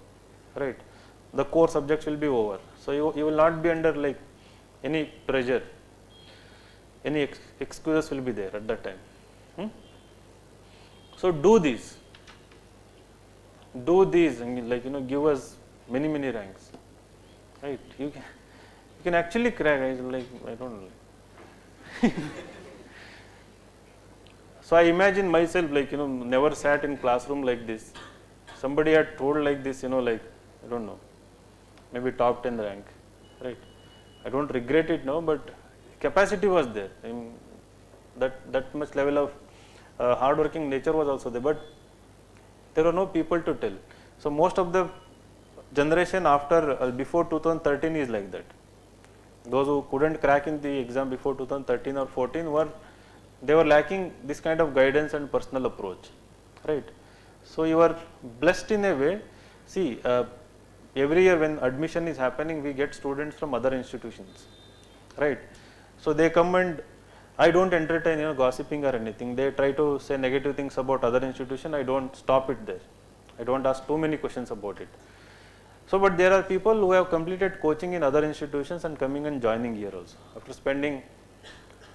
A: right? The core subjects will be over. So you will not be under like any pressure, any excuses will be there at that time. So do these and like give us many ranks, right? You can actually crack. I don't know. So I imagine myself like never sat in classroom like this. Somebody had told like this, like I don't know, maybe top 10 rank, right? I don't regret it now, but capacity was there. I mean, that much level of hardworking nature was also there, but there were no people to tell. So most of the generation after before 2013 is like that. Those who couldn't crack in the exam before 2013 or 14 they were lacking this kind of guidance and personal approach, right? So you are blessed in a way. See, every year when admission is happening, we get students from other institutions, right? So they come and I don't entertain gossiping or anything. They try to say negative things about other institution. I don't stop it there. I don't ask too many questions about it. So, but there are people who have completed coaching in other institutions and coming and joining here also after spending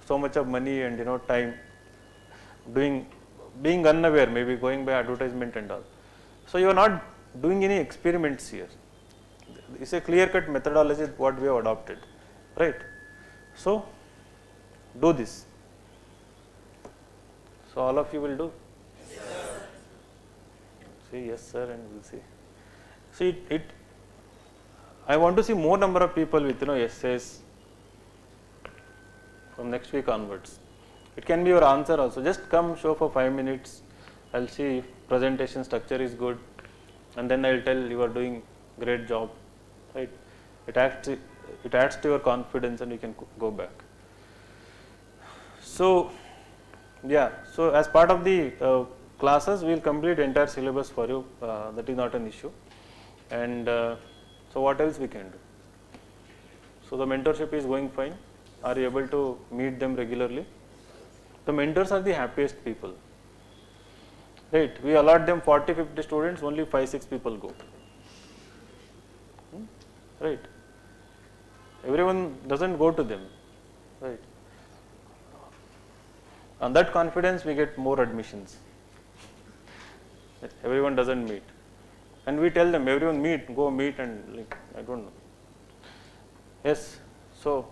A: so much of money and time being unaware, maybe going by advertisement and all. So you are not doing any experiments here. It's a clear-cut methodology what we have adopted, right? So do this. So all of you will do. Yes, sir. Say yes sir and we'll see. See I want to see more number of people with essays from next week onwards. It can be your answer also. Just come show for 5 minutes. I'll see if presentation structure is good, and then I'll tell you are doing great job, right? It adds to your confidence, and you can go back. So yeah, so as part of the classes, we will complete entire syllabus for you. That is not an issue. And so what else we can do? So the mentorship is going fine. Are you able to meet them regularly? The mentors are the happiest people, right? We allot them 40-50 students, only 5-6 people go, right? Everyone doesn't go to them, right? On that confidence we get more admissions. Everyone doesn't meet, and we tell them everyone go meet, and like I don't know. Yes, so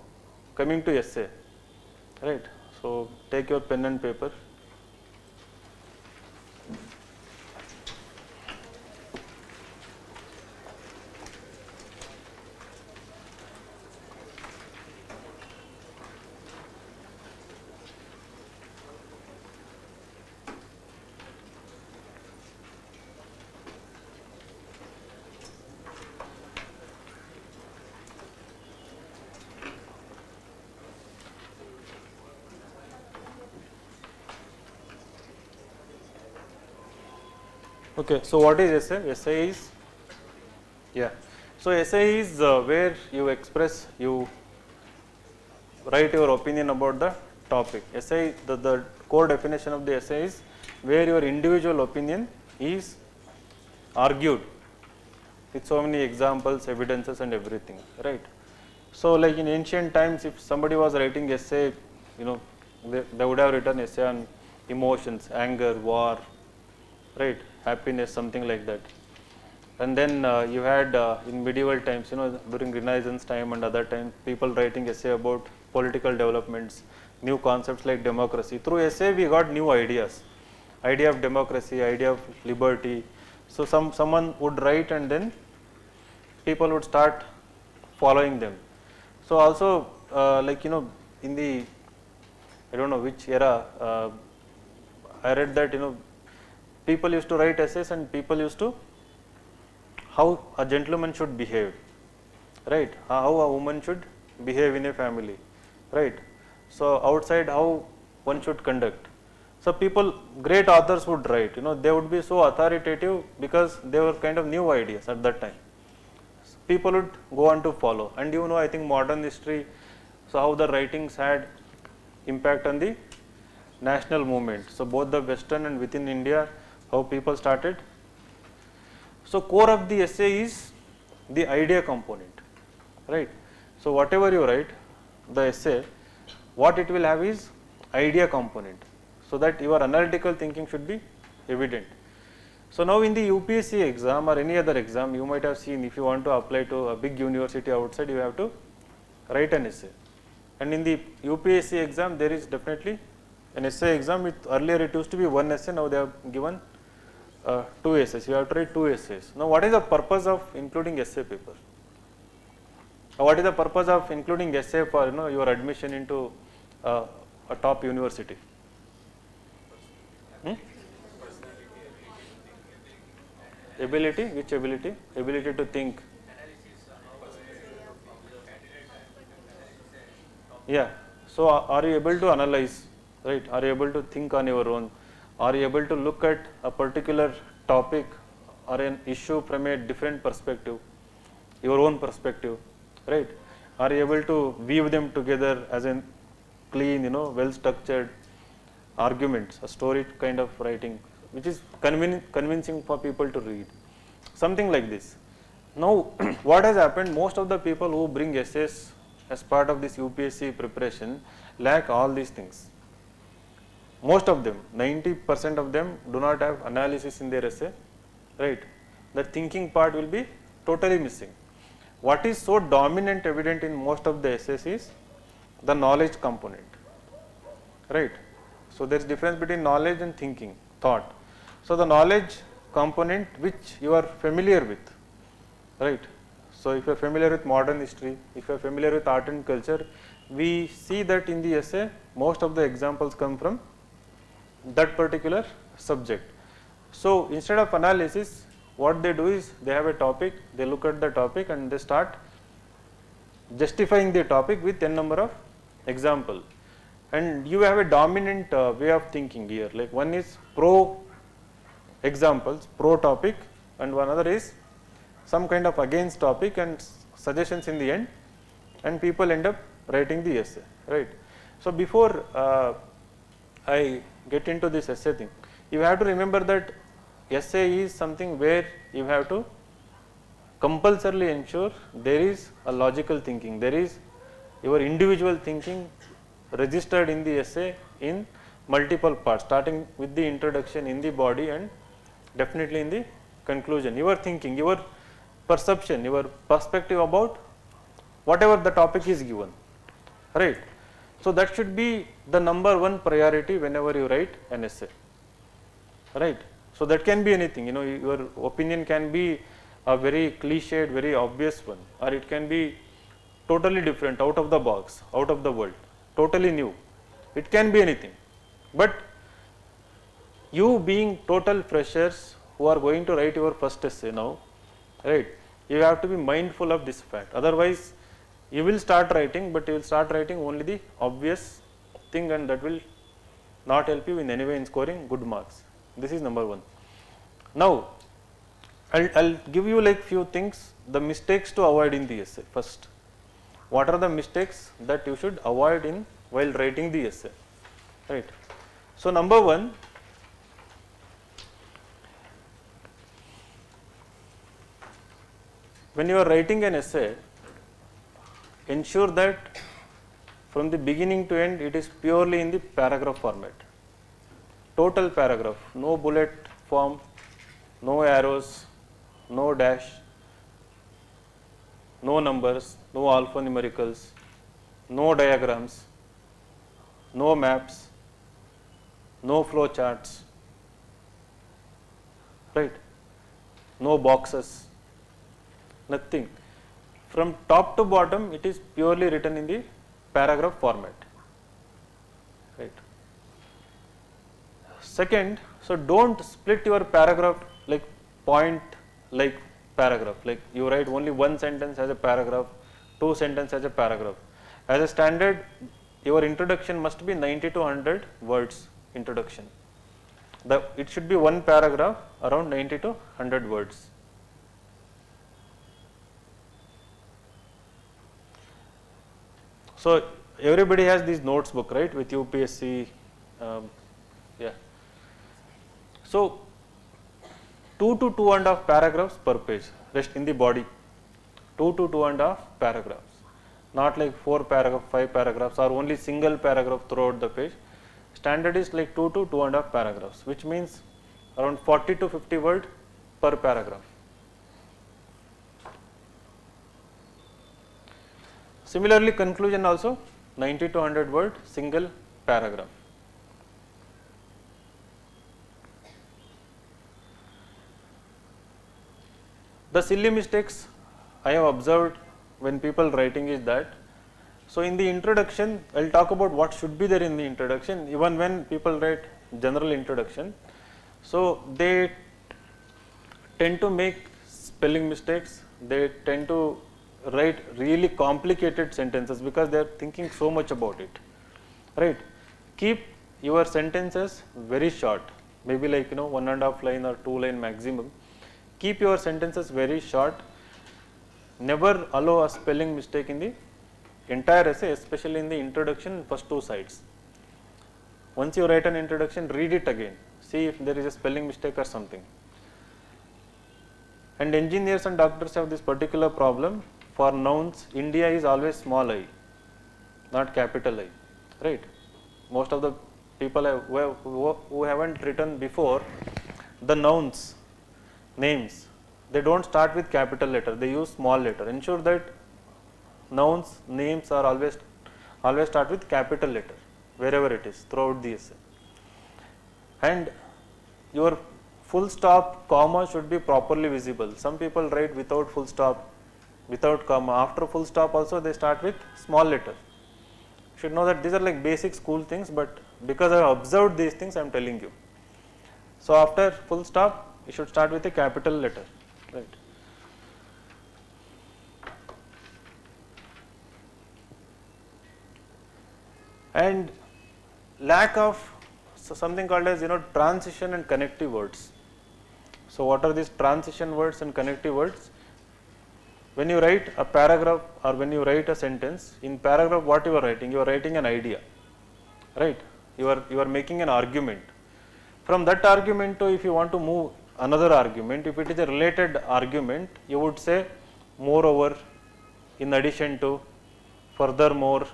A: coming to essay, right? So take your pen and paper. Okay, so what is essay? Essay is, yeah, so essay is where you express, you write your opinion about the topic. Essay, the core definition of the essay is where your individual opinion is argued with so many examples, evidences and everything, right? So like in ancient times, if somebody was writing essay, you know, they would have written essay on emotions, anger, war, right, happiness, something like that. And then you had in medieval times, you know, during Renaissance time and other times, people writing essay about political developments, new concepts like democracy. Through essay we got new ideas, idea of democracy, idea of liberty. So someone would write and then people would start following them. So also like, you know, in the, I don't know which era, I read that, you know, people used to write essays and people used to, how a gentleman should behave, right, how a woman should behave in a family, right, so outside how one should conduct. So people, great authors would write, you know, they would be so authoritative because they were kind of new ideas at that time. So people would go on to follow. And you know, I think modern history, so how the writings had impact on the national movement. So both the Western and within India, how people started. So core of the essay is the idea component, right. So whatever you write, the essay, what it will have is idea component, so that your analytical thinking should be evident. So now in the UPSC exam or any other exam, you might have seen, if you want to apply to a big university outside, you have to write an essay. And in the UPSC exam, there is definitely an essay exam. With earlier it used to be one essay, now they have given 2 essays. You have to write 2 essays. Now what is the purpose of including essay paper? What is the purpose of including essay for, you know, your admission into a top university? Ability, which ability? Ability to think. Yeah. So are you able to analyze, right? Are you able to think on your own? Are you able to look at a particular topic or an issue from a different perspective, your own perspective, right? Are you able to weave them together as a clean, you know, well structured arguments, a story kind of writing, which is convincing for people to read, something like this. Now what has happened, most of the people who bring essays as part of this UPSC preparation lack all these things. Most of them, 90% of them do not have analysis in their essay, right. The thinking part will be totally missing. What is so dominant evident in most of the essays is the knowledge component, right. So there is difference between knowledge and thinking, thought. So the knowledge component which you are familiar with, right. So if you are familiar with modern history, if you are familiar with art and culture, we see that in the essay most of the examples come from that particular subject. So instead of analysis, what they do is they have a topic, they look at the topic and they start justifying the topic with n number of example. And you have a dominant way of thinking here, like one is pro examples, pro topic, and one other is some kind of against topic and suggestions in the end, and people end up writing the essay, right. So before I get into this essay thing, you have to remember that essay is something where you have to compulsorily ensure there is a logical thinking, there is your individual thinking registered in the essay in multiple parts, starting with the introduction, in the body, and definitely in the conclusion. Your thinking, your perception, your perspective about whatever the topic is given, right. So that should be the number one priority whenever you write an essay, right. So that can be anything, you know, your opinion can be a very cliched, very obvious one, or it can be totally different, out of the box, out of the world, totally new. It can be anything. But you being total freshers who are going to write your first essay now, right, you have to be mindful of this fact. Otherwise, you will start writing, but you will start writing only the obvious thing, and that will not help you in any way in scoring good marks. This is number one. Now, I'll give you like few things, the mistakes to avoid in the essay first. What are the mistakes that you should avoid in while writing the essay, right? So, number one, when you are writing an essay, ensure that from the beginning to end it is purely in the paragraph format, total paragraph, no bullet form, no arrows, no dash, no numbers, no alphanumericals, no diagrams, no maps, no flow charts, right, no boxes, nothing. From top to bottom it is purely written in the paragraph format, right. Second, so don't split your paragraph like point like paragraph, like you write only one sentence as a paragraph, two sentences as a paragraph. As a standard, your introduction must be 90 to 100 words introduction. It should be one paragraph around 90 to 100 words. So everybody has these notes book, right, with UPSC, yeah. So 2 to 2.5 paragraphs per page, rest in the body, 2 to 2.5 paragraphs, not like 4 paragraphs, 5 paragraphs or only single paragraph throughout the page. Standard is like 2 to 2.5 paragraphs, which means around 40 to 50 words per paragraph. Similarly, conclusion also 90 to 100 word single paragraph. The silly mistakes I have observed when people writing is that, so in the introduction, I will talk about what should be there in the introduction, even when people write general introduction. So they tend to make spelling mistakes, they tend to write really complicated sentences because they are thinking so much about it, right. Keep your sentences very short, maybe like 1.5 line or 2 line maximum. Keep your sentences very short. Never allow a spelling mistake in the entire essay, especially in the introduction first 2 sides. Once you write an introduction, read it again, see if there is a spelling mistake or something. And engineers and doctors have this particular problem. For nouns, India is always small I, not capital I, right. Most of the people who haven't written before, the nouns, names, they don't start with capital letter, they use small letter. Ensure that nouns, names are always start with capital letter wherever it is throughout the essay. And your full stop, comma should be properly visible. Some people write without full stop, without comma. After full stop also they start with small letter. You should know that these are like basic school things, but because I have observed these things, I am telling you. So after full stop, you should start with a capital letter, right. And lack of something called as transition and connective words. So what are these transition words and connective words? When you write a paragraph or when you write a sentence, in paragraph what you are writing? You are writing an idea, right. You are making an argument. From that argument to, if you want to move another argument, if it is a related argument, you would say moreover, in addition to, furthermore,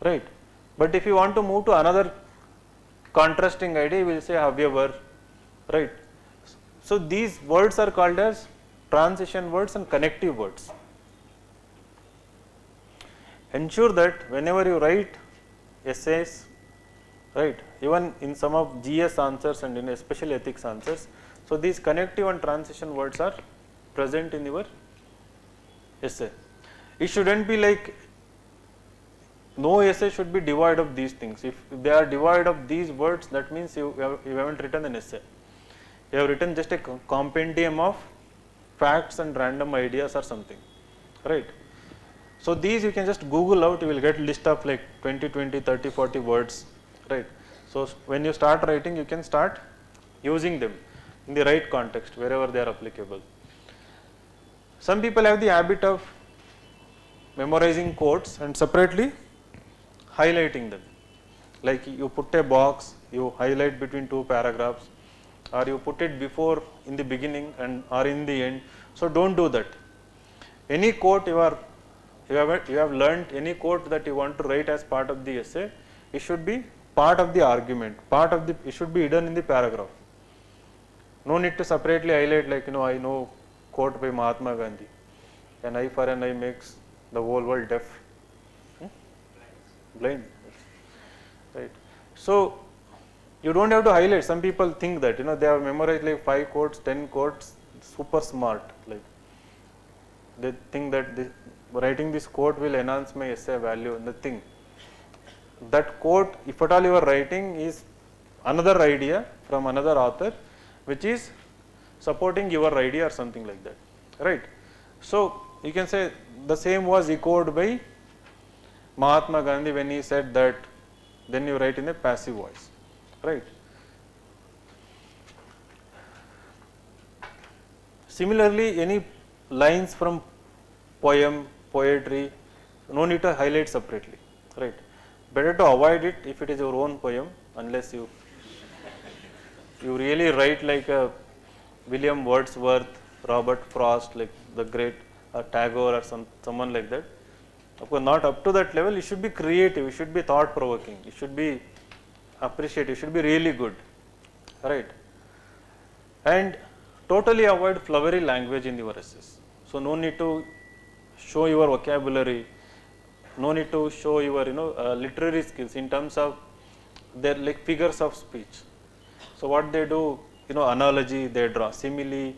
A: right. But if you want to move to another contrasting idea, you will say however, right. So these words are called as transition words and connective words. Ensure that whenever you write essays, right, even in some of GS answers and in especially ethics answers, so these connective and transition words are present in your essay. It shouldn't be like, no essay should be devoid of these things. If they are devoid of these words, that means you haven't written an essay. You have written just a compendium of facts and random ideas or something, right. So these you can just Google out, you will get list of like 20, 30, 40 words, right. So when you start writing, you can start using them. in the right context, wherever they are applicable. Some people have the habit of memorizing quotes and separately highlighting them. Like you put a box, you highlight between two paragraphs, or you put it before in the beginning and or in the end. So don't do that. Any quote you have learned, any quote that you want to write as part of the essay, it should be part of the argument, it should be hidden in the paragraph. No need to separately highlight, like, I know quote by Mahatma Gandhi, an eye for an eye makes the whole world deaf. Blind. Right. So you don't have to highlight. Some people think that, they have memorized like 5 quotes, 10 quotes, super smart. Like they think that writing this quote will enhance my essay value. Nothing. That quote, if at all you are writing, is another idea from another author, which is supporting your idea or something like that, right? So you can say the same was echoed by Mahatma Gandhi when he said that, then you write in a passive voice, right? Similarly, any lines from poem, poetry, no need to highlight separately, right? Better to avoid it if it is your own poem, unless you really write like a William Wordsworth, Robert Frost, like the great Tagore or someone like that. Of course, not up to that level. You should be creative. You should be thought provoking. You should be appreciative. You should be really good, right? And totally avoid flowery language in your essays. So no need to show your vocabulary. No need to show your literary skills in terms of their like figures of speech. So what they do, analogy, they draw simile.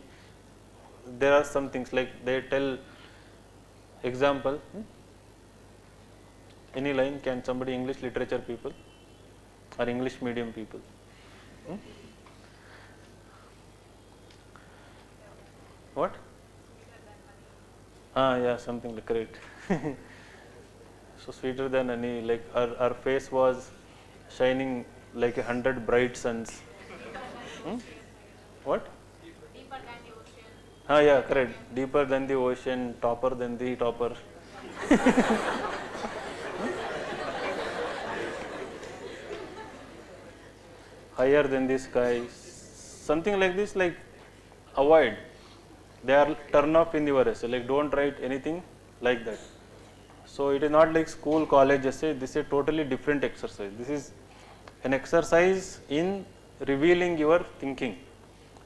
A: There are some things like they tell example. Any line, can somebody, English literature people or English medium people? What? Yeah, something like correct. So sweeter than honey, like our face was shining like 100 bright suns. What?
B: Deeper than the ocean.
A: Yeah, correct. Deeper than the ocean, topper than the topper. Higher than the sky. Something like this, like avoid. They are turn off in your essay. Like don't write anything like that. So it is not like school, college essay. This is a totally different exercise. This is an exercise in revealing your thinking,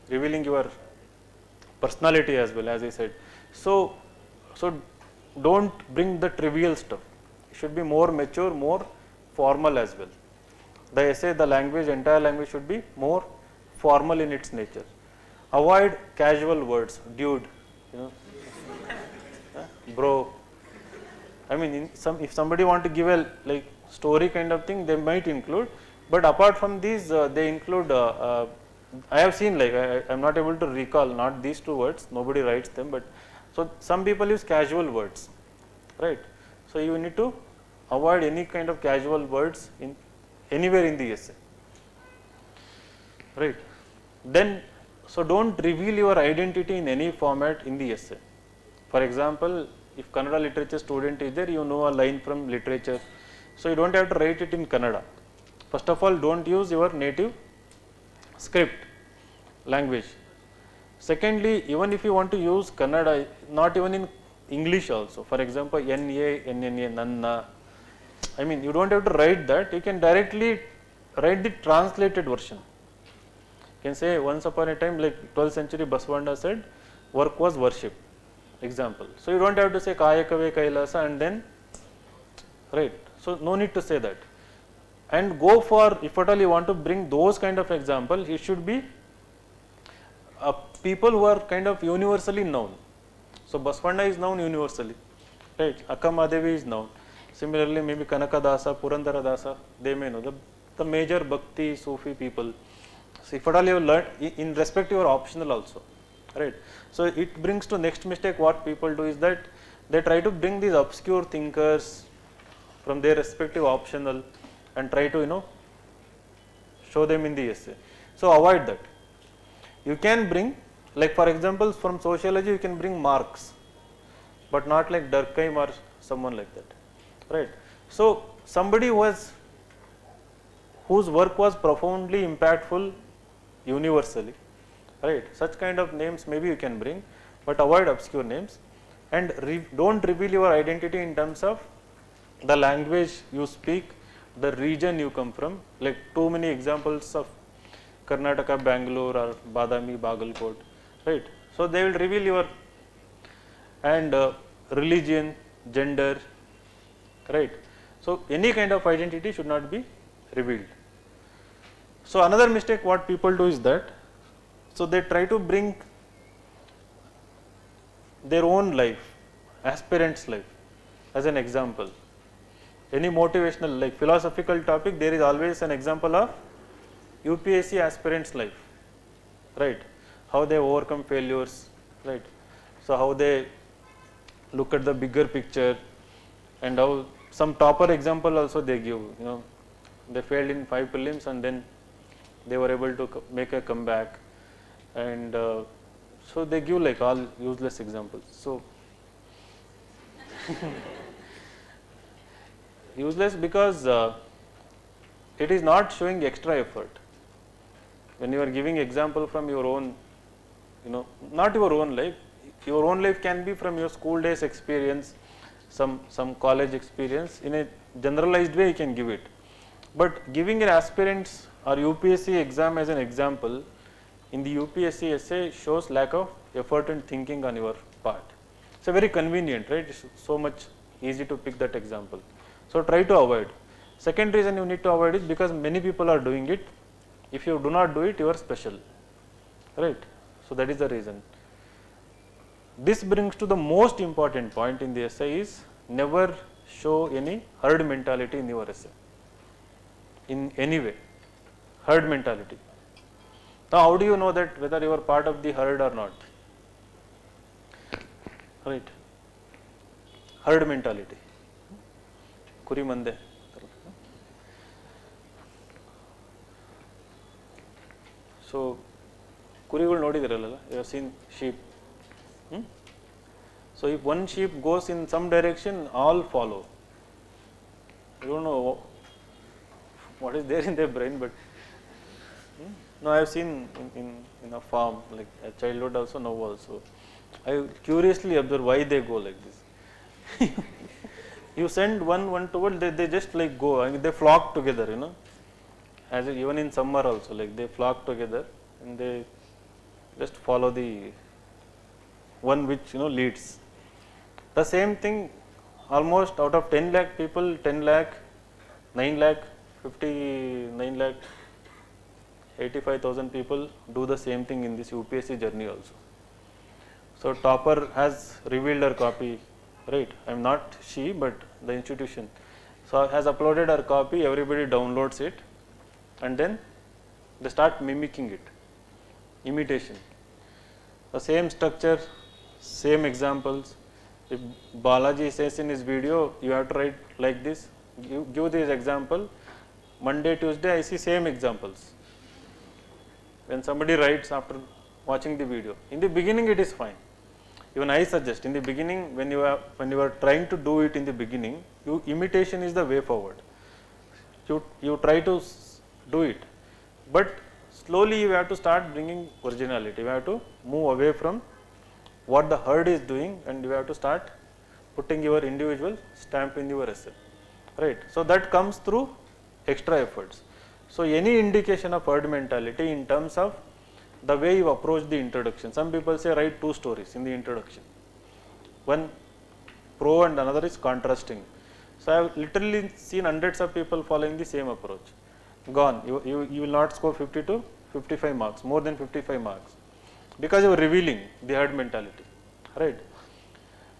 A: revealing your personality as well, as I said. So don't bring the trivial stuff. It should be more mature, more formal as well. The essay, the language, entire language should be more formal in its nature. Avoid casual words, dude, bro. I mean, if somebody want to give a like story kind of thing, they might include. But apart from these, they include. I have seen, like I'm not able to recall, not these 2 words. Nobody writes them, but so some people use casual words, right? So you need to avoid any kind of casual words in anywhere in the essay, right? Then, so don't reveal your identity in any format in the essay. For example, if Kannada literature student is there, you know a line from literature, so you don't have to write it in Kannada. First of all, don't use your native script language. Secondly, even if you want to use Kannada, not even in English also. For example, NA, NNA, Nanna. I mean, you don't have to write that. You can directly write the translated version. You can say, once upon a time, like 12th century Basavana said, work was worship. Example. So you don't have to say Kayakave Kailasa and then, right? So no need to say that. And go for, if at all you want to bring those kind of examples, it should be people who are kind of universally known. So Basavana is known universally, right? Akkamadevi is known. Similarly, maybe Kanakadasa, Purandaradasa, they may know the major Bhakti, Sufi people. So if at all you have learned, in respect to your optional also, right? So it brings to next mistake. What people do is that they try to bring these obscure thinkers from their respective optional and try to show them in the essay. So avoid that. You can bring, like for example, from sociology you can bring Marx, but not like Durkheim or someone like that, right? So somebody whose work was profoundly impactful universally, right? Such kind of names maybe you can bring, but avoid obscure names, and don't reveal your identity in terms of the language you speak, the region you come from. Like too many examples of Karnataka, Bangalore, or Badami, Bagalkot, right? So they will reveal your and religion, gender, right? So any kind of identity should not be revealed. So another mistake what people do is that, so they try to bring their own life, aspirant's life as an example. Any motivational, like philosophical topic, there is always an example of UPSC aspirant's life, right? How they overcome failures, right? So how they look at the bigger picture, and how some topper example also they give, they failed in 5 prelims and then they were able to make a comeback, and so they give like all useless examples. So useless because it is not showing extra effort. When you are giving example from your own, not your own life, your own life can be from your school days experience, some college experience. In a generalized way you can give it, but giving an aspirants or UPSC exam as an example in the UPSC essay shows lack of effort and thinking on your part. It's a very convenient, right? It's so much easy to pick that example. So try to avoid. Second reason you need to avoid is because many people are doing it. If you do not do it, you are special, right? So that is the reason. This brings to the most important point in the essay is never show any herd mentality in your essay in any way. Herd mentality. Now how do you know that whether you are part of the herd or not? Right? Herd mentality. Kuri mande. So kurigal nodidiralla, you have seen sheep. So if one sheep goes in some direction, all follow. I don't know what is there in their brain, but no, I have seen in a farm, like a childhood also, now also. I curiously observe why they go like this. You send one toward, they just like go, I mean, they flock together, as even in summer also, like they flock together and they just follow the one which leads. The same thing, almost out of 10 lakh people, 10 lakh, 9 lakh, 59 lakh, 85,000 people do the same thing in this UPSC journey also. So topper has revealed her copy, right? I am not she, but the institution. So has uploaded her copy, everybody downloads it, and then they start mimicking it, imitation. The same structure, same examples. If Balaji says in his video, you have to write like this, give this example. Monday, Tuesday, I see same examples. When somebody writes after watching the video, in the beginning it is fine. Even I suggest in the beginning, when you are trying to do it in the beginning, imitation is the way forward. You try to do it, but slowly you have to start bringing originality. You have to move away from what the herd is doing, and you have to start putting your individual stamp in your essay, right? So that comes through extra efforts. So any indication of herd mentality in terms of the way you approach the introduction. Some people say write 2 stories in the introduction. One pro and another is contrasting. So I have literally seen hundreds of people following the same approach. Gone. You will not score 50 to 55 marks, more than 55 marks, because you are revealing the herd mentality, right?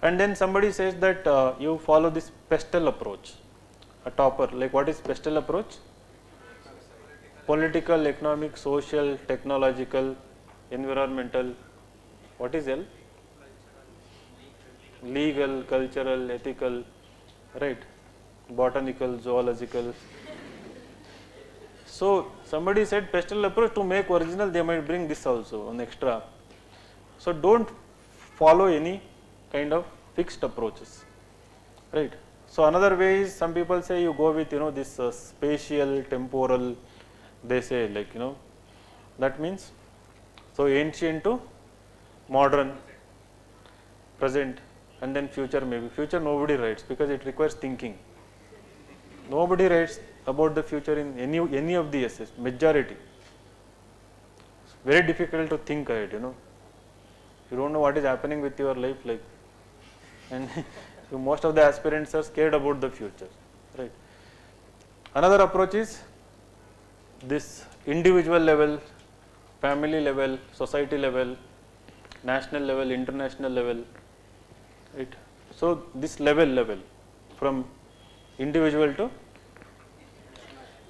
A: And then somebody says that you follow this pestle approach, a topper. Like what is pestle approach? Political, economic, social, technological, environmental. What is L? Legal, cultural, ethical, right? Botanical, zoological. So somebody said pastel approach, to make original they might bring this also, an extra. So don't follow any kind of fixed approaches, right. So another way is, some people say you go with this spatial, temporal, they say, like that means, so ancient to modern, present, and then future. Maybe future nobody writes because it requires thinking. Nobody writes about the future in any of the essays, majority. It's very difficult to think ahead, You don't know what is happening with your life, like, and most of the aspirants are scared about the future, right. Another approach is this individual level, family level, society level, national level, international level, right. So this level from individual to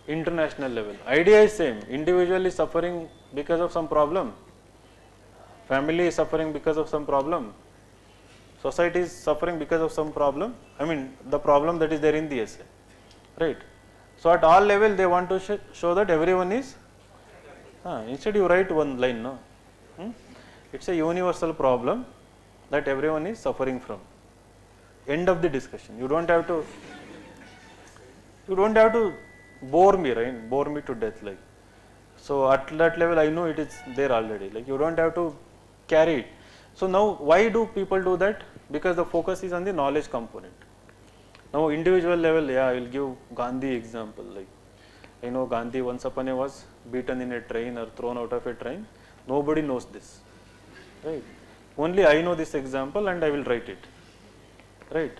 A: international level. Idea is same. Individual is suffering because of some problem. Family is suffering because of some problem. Society is suffering because of some problem. I mean, the problem that is there in the essay, right. So at all level they want to show that everyone is, instead you write one line, no. It's a universal problem that everyone is suffering from. End of the discussion. You don't have to bore me, right? Bore me to death, like. So at that level I know it is there already, like you don't have to carry it. So now why do people do that? Because the focus is on the knowledge component. Now individual level, I will give Gandhi example, like Gandhi once upon a was beaten in a train or thrown out of a train. Nobody knows this, right. Only I know this example and I will write it, right.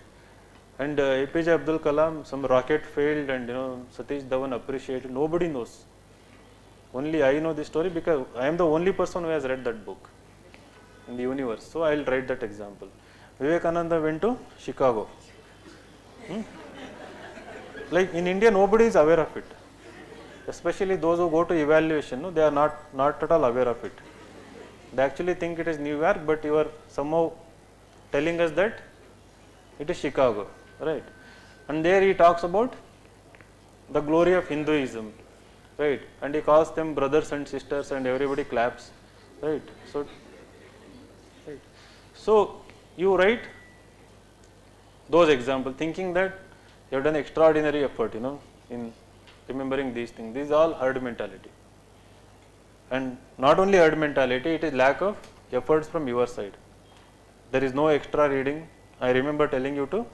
A: And APJ Abdul Kalam, some rocket failed and Satish Dhawan appreciated, nobody knows. Only I know this story because I am the only person who has read that book in the universe. So I will write that example. Vivekananda went to Chicago. Like in India nobody is aware of it. Especially those who go to evaluation, they are not at all aware of it. They actually think it is New York, but you are somehow telling us that it is Chicago, right. And there he talks about the glory of Hinduism, right, and he calls them brothers and sisters and everybody claps, right. So you write those examples thinking that you have done extraordinary effort, in remembering these things. These are all herd mentality, and not only herd mentality, it is lack of efforts from your side. There is no extra reading. I remember telling you to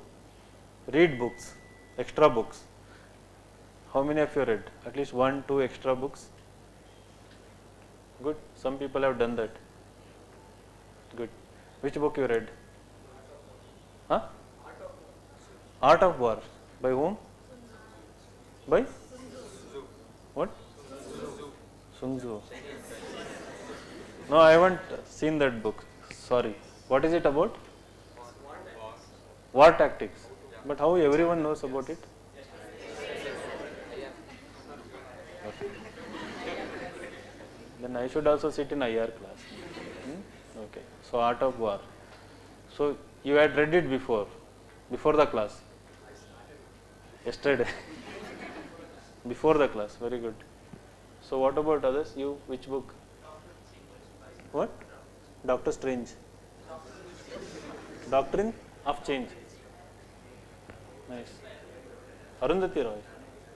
A: read books, extra books. How many of you read? At least 1, 2 extra books? Good. Some people have done that. Good. Which book you read? Huh? Art of War. By whom? By? What? Sun Tzu. No, I haven't seen that book. Sorry. What is it about? War tactics. But how everyone knows about it? Okay. Then I should also sit in IR class. Okay. So Art of War. So you had read it before the class? Yesterday. Before the class. Very good. So what about others? You, which book? What? Doctor Strange. Doctrine of Change. Nice. Arundhati Roy.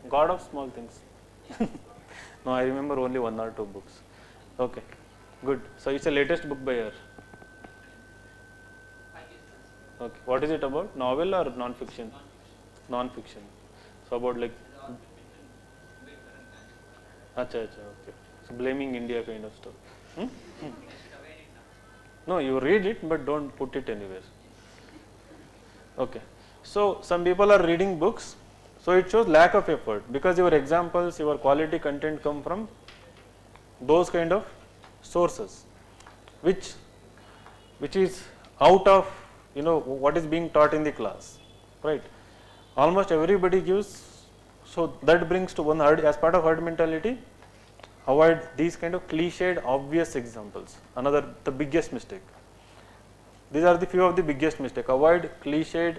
A: God of Small Things. No, I remember only 1 or 2 books. Okay. Good. So it's the latest book by her. Okay. What is it about? Novel or non-fiction? Non-fiction. So about like. Acha, okay. So blaming India kind of stuff. No, you read it, but don't put it anywhere. Okay. So some people are reading books, so it shows lack of effort because your examples, your quality content come from those kind of sources, which is out of what is being taught in the class, right? Almost everybody gives, so that brings to one herd, as part of herd mentality, avoid these kind of cliched obvious examples. Another, the biggest mistake. These are the few of the biggest mistake. Avoid cliched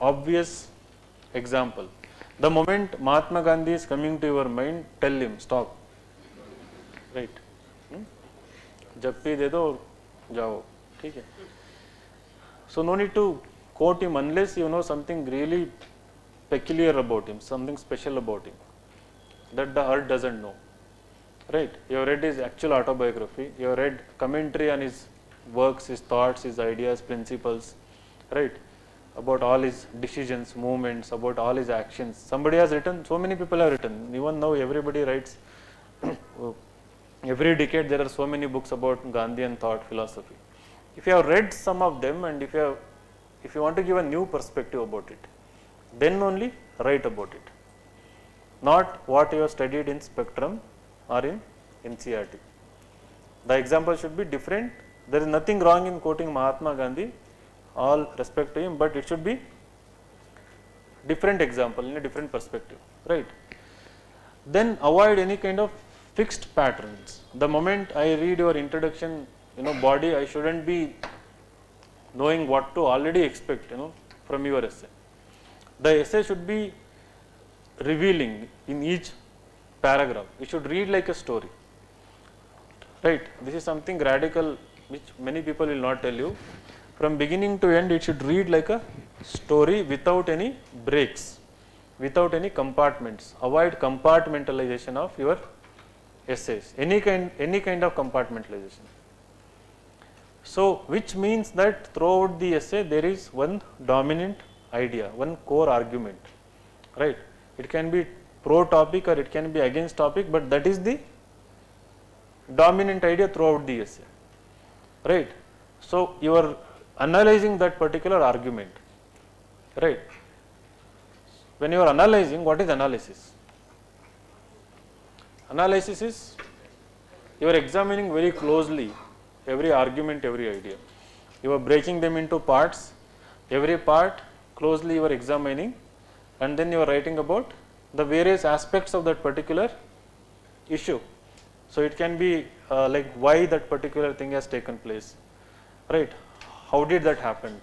A: obvious example. The moment Mahatma Gandhi is coming to your mind, tell him stop. Right? Jappi de do, jao. Okay. So no need to quote him unless you know something really peculiar about him, something special about him that the herd doesn't know. Right? You have read his actual autobiography, you have read commentary on his works, his thoughts, his ideas, principles, right? About all his decisions, movements, about all his actions. Somebody has written, so many people have written, even now everybody writes. Every decade there are so many books about Gandhian thought, philosophy. If you have read some of them and if you want to give a new perspective about it, then only write about it. Not what you have studied in Spectrum or in NCERT. The example should be different. There is nothing wrong in quoting Mahatma Gandhi, all respect to him, but it should be different example in a different perspective, right? Then avoid any kind of fixed patterns. The moment I read your introduction, body, I shouldn't be knowing what to already expect, from your essay. The essay should be revealing in each paragraph. It should read like a story, right? This is something radical which many people will not tell you. From beginning to end, it should read like a story without any breaks, without any compartments. Avoid compartmentalization of your essays, any kind of compartmentalization. So, which means that throughout the essay there is one dominant idea, one core argument, right? It can be pro topic or it can be against topic, but that is the dominant idea throughout the essay, right? So, you are analyzing that particular argument, right? When you are analyzing, what is analysis? Analysis is you are examining very closely every argument, every idea. You are breaking them into parts, every part closely you are examining, and then you are writing about the various aspects of that particular issue. So, it can be like why that particular thing has taken place, right? How did that happen?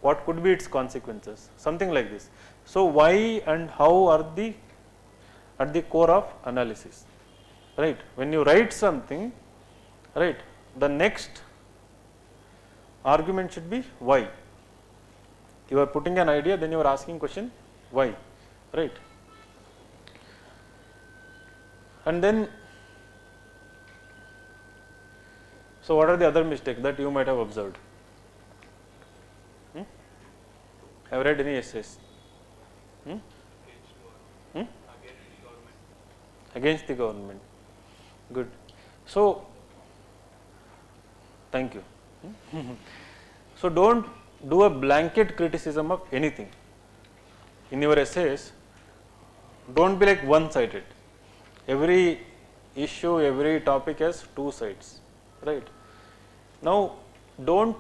A: What could be its consequences? Something like this. So, why and how are at the core of analysis, right? When you write something, right, the next argument should be why. You are putting an idea, then you are asking question why, right? And then, so what are the other mistakes that you might have observed? Have read any essays? Against the government. Good. So, thank you. So, don't do a blanket criticism of anything. In your essays, don't be like one-sided. Every issue, every topic has two sides, right? Now, don't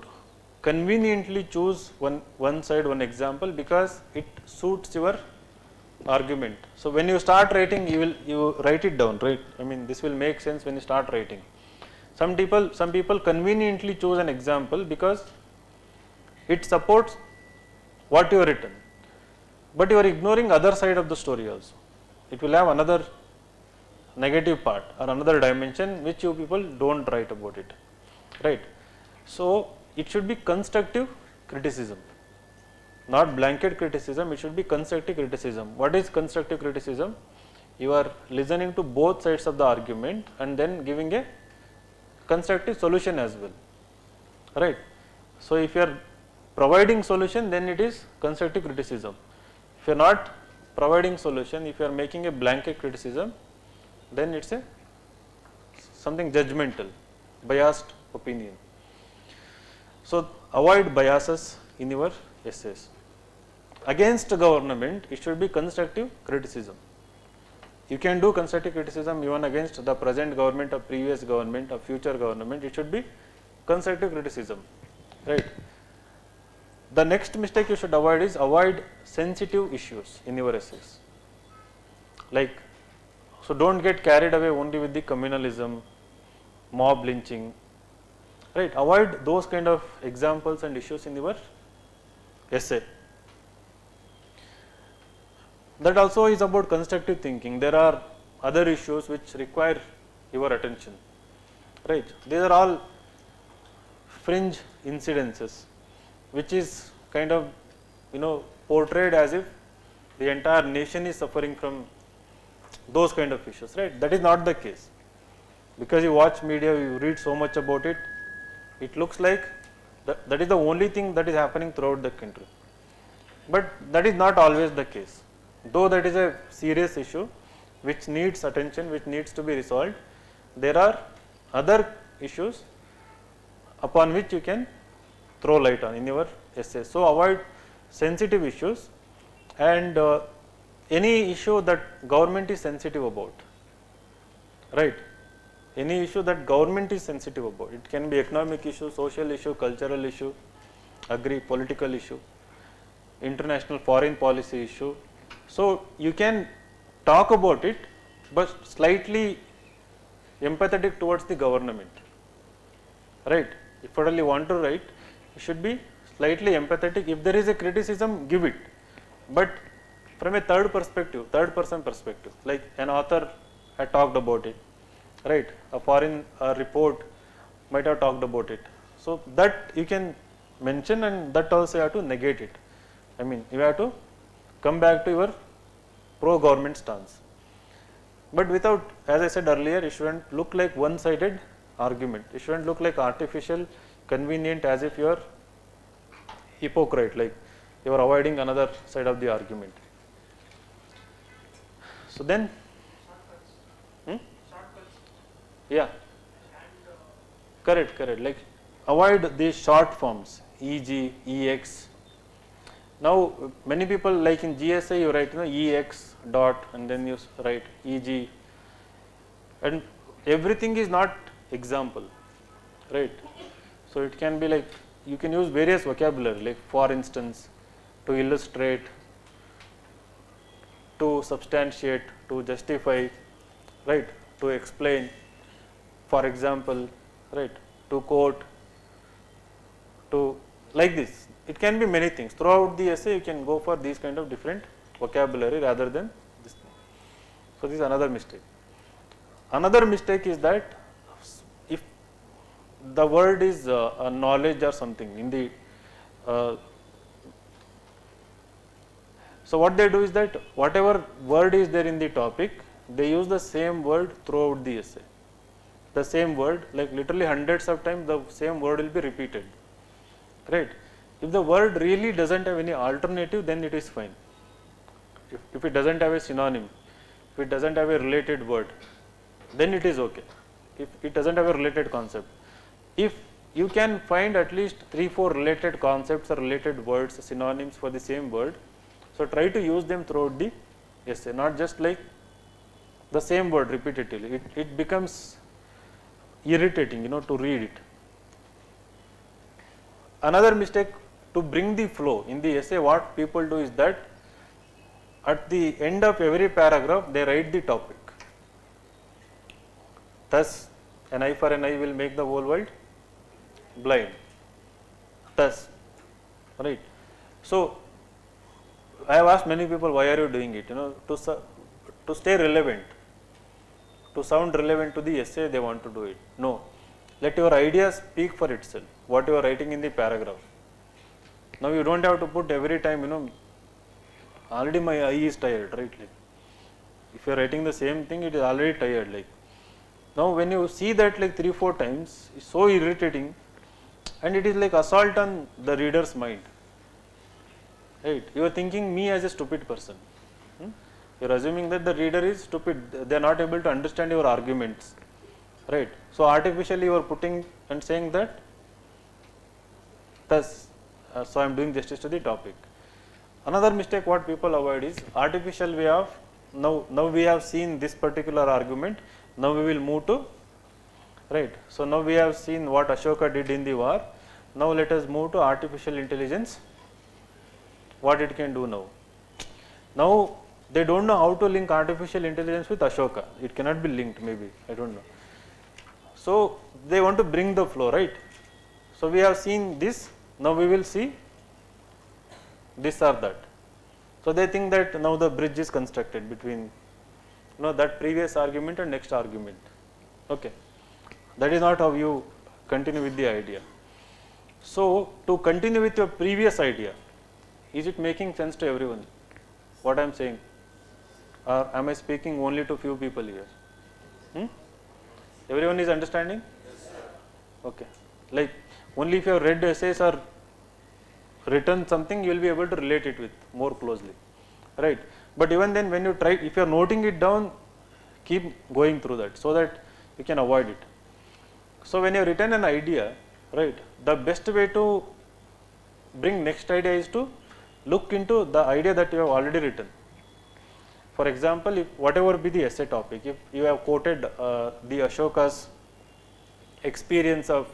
A: conveniently choose one side, one example, because it suits your argument. So, when you start writing, you write it down, right? I mean, this will make sense when you start writing. Some people conveniently choose an example because it supports what you have written, but you are ignoring other side of the story also. It will have another negative part or another dimension which you people don't write about it, right? So, it should be constructive criticism, not blanket criticism. It should be constructive criticism. What is constructive criticism? You are listening to both sides of the argument and then giving a constructive solution as well, right? So, if you are providing solution, then it is constructive criticism. If you are not providing solution, if you are making a blanket criticism, then it is a something judgmental, biased opinion. So, avoid biases in your essays. Against government, it should be constructive criticism. You can do constructive criticism even against the present government or previous government or future government. It should be constructive criticism, right? The next mistake you should avoid is avoid sensitive issues in your essays. Like, so don't get carried away only with the communalism, mob lynching, right? Avoid those kind of examples and issues in your essay. that also is about constructive thinking. There are other issues which require your attention, right? These are all fringe incidences, which is kind of portrayed as if the entire nation is suffering from those kind of issues, right? That is not the case, because you watch media, you read so much about it, it looks like that is the only thing that is happening throughout the country, but that is not always the case. Though that is a serious issue which needs attention, which needs to be resolved, there are other issues upon which you can throw light on in your essay. So avoid sensitive issues and any issue that government is sensitive about, right? Any issue that government is sensitive about. It can be economic issue, social issue, cultural issue, political issue, international foreign policy issue. So you can talk about it, but slightly empathetic towards the government, right? If you really want to write, you should be slightly empathetic. If there is a criticism, give it, but from a third person perspective, like an author had talked about it, right? A foreign report might have talked about it. So that you can mention, and that also you have to negate it. I mean, you have to come back to your pro-government stance. But without, as I said earlier, it shouldn't look like one-sided argument. It shouldn't look like artificial, convenient, as if you are hypocrite, like you are avoiding another side of the argument. So then, yeah, correct, like avoid these short forms, e.g., ex. Now many people, like in GSA, you write ex dot and then you write eg, and everything is not example, right? So it can be like, you can use various vocabulary, like for instance, to illustrate, to substantiate, to justify, right? To explain, for example, right? To quote, to, like this. It can be many things. Throughout the essay, you can go for these kind of different vocabulary rather than this thing. So this is another mistake. Another mistake is that if the word is a knowledge or something in the so what they do is that whatever word is there in the topic, they use the same word throughout the essay. The same word, like literally hundreds of times the same word will be repeated, right? If the word really doesn't have any alternative, then it is fine. If it doesn't have a synonym, if it doesn't have a related word, then it is okay. If it doesn't have a related concept. If you can find at least 3-4 related concepts or related words, synonyms for the same word, so try to use them throughout the essay, not just like the same word repetitively. It becomes irritating, to read it. Another mistake, to bring the flow in the essay, what people do is that at the end of every paragraph, they write the topic. Thus, an eye for an eye will make the whole world blind. Thus, right? So, I have asked many people, why are you doing it? To stay relevant, to sound relevant to the essay, they want to do it. No, let your idea speak for itself, what you are writing in the paragraph. Now you don't have to put every time, already my eye is tired, right? Like, if you are writing the same thing, it is already tired. Like, now when you see that like 3-4 times, it's so irritating, and it is like assault on the reader's mind, right? You are thinking me as a stupid person. You are assuming that the reader is stupid, they are not able to understand your arguments, right? So artificially you are putting and saying that, thus, so I am doing justice to the topic. Another mistake what people avoid is artificial way of, now we have seen this particular argument, now we will move to, right? So now we have seen what Ashoka did in the war, now let us move to artificial intelligence, what it can do now. Now they don't know how to link artificial intelligence with Ashoka, it cannot be linked, maybe, I don't know. So they want to bring the flow, right? So we have seen this, now we will see this or that. So they think that now the bridge is constructed between that previous argument and next argument. Okay, that is not how you continue with the idea. So to continue with your previous idea, is it making sense to everyone? What I am saying, or am I speaking only to few people here? Everyone is understanding? Yes, sir. Okay, like only if you have read essays or written something, you will be able to relate it with more closely, right? But even then, when you try, if you are noting it down, keep going through that so that you can avoid it. So when you have written an idea, right, the best way to bring next idea is to look into the idea that you have already written. For example, if whatever be the essay topic, if you have quoted the Ashoka's experience of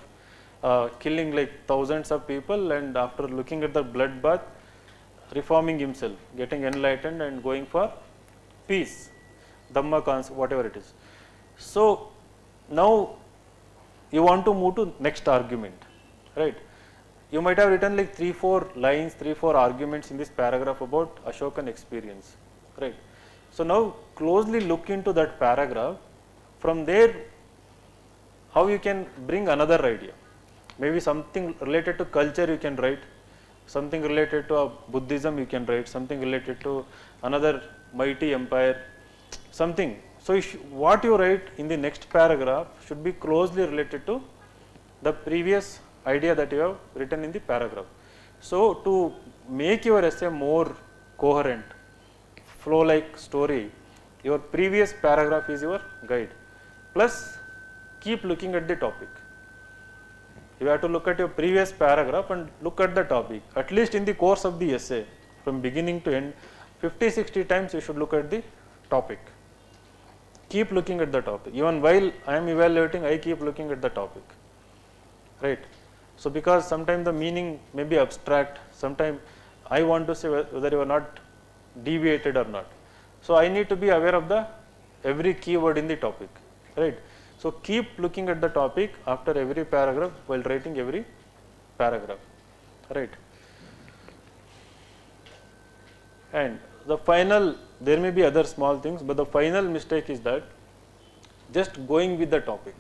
A: killing like thousands of people, and after looking at the bloodbath, reforming himself, getting enlightened and going for peace, Dhamma concept, whatever it is. So now you want to move to next argument, right? You might have written like 3-4 lines, 3-4 arguments in this paragraph about Ashokan experience, right? So now closely look into that paragraph. From there, how you can bring another idea. Maybe something related to culture you can write, something related to Buddhism you can write, something related to another mighty empire, something. So what you write in the next paragraph should be closely related to the previous idea that you have written in the paragraph. So to make your essay more coherent, flow like story, your previous paragraph is your guide. Plus keep looking at the topic. You have to look at your previous paragraph and look at the topic. At least in the course of the essay, from beginning to end, 50-60 times you should look at the topic. Keep looking at the topic. Even while I am evaluating, I keep looking at the topic, right? So because sometimes the meaning may be abstract, sometimes I want to say whether you are not deviated or not. So I need to be aware of the every keyword in the topic, right? So keep looking at the topic after every paragraph while writing every paragraph, right? And the final, there may be other small things, but the final mistake is that just going with the topic.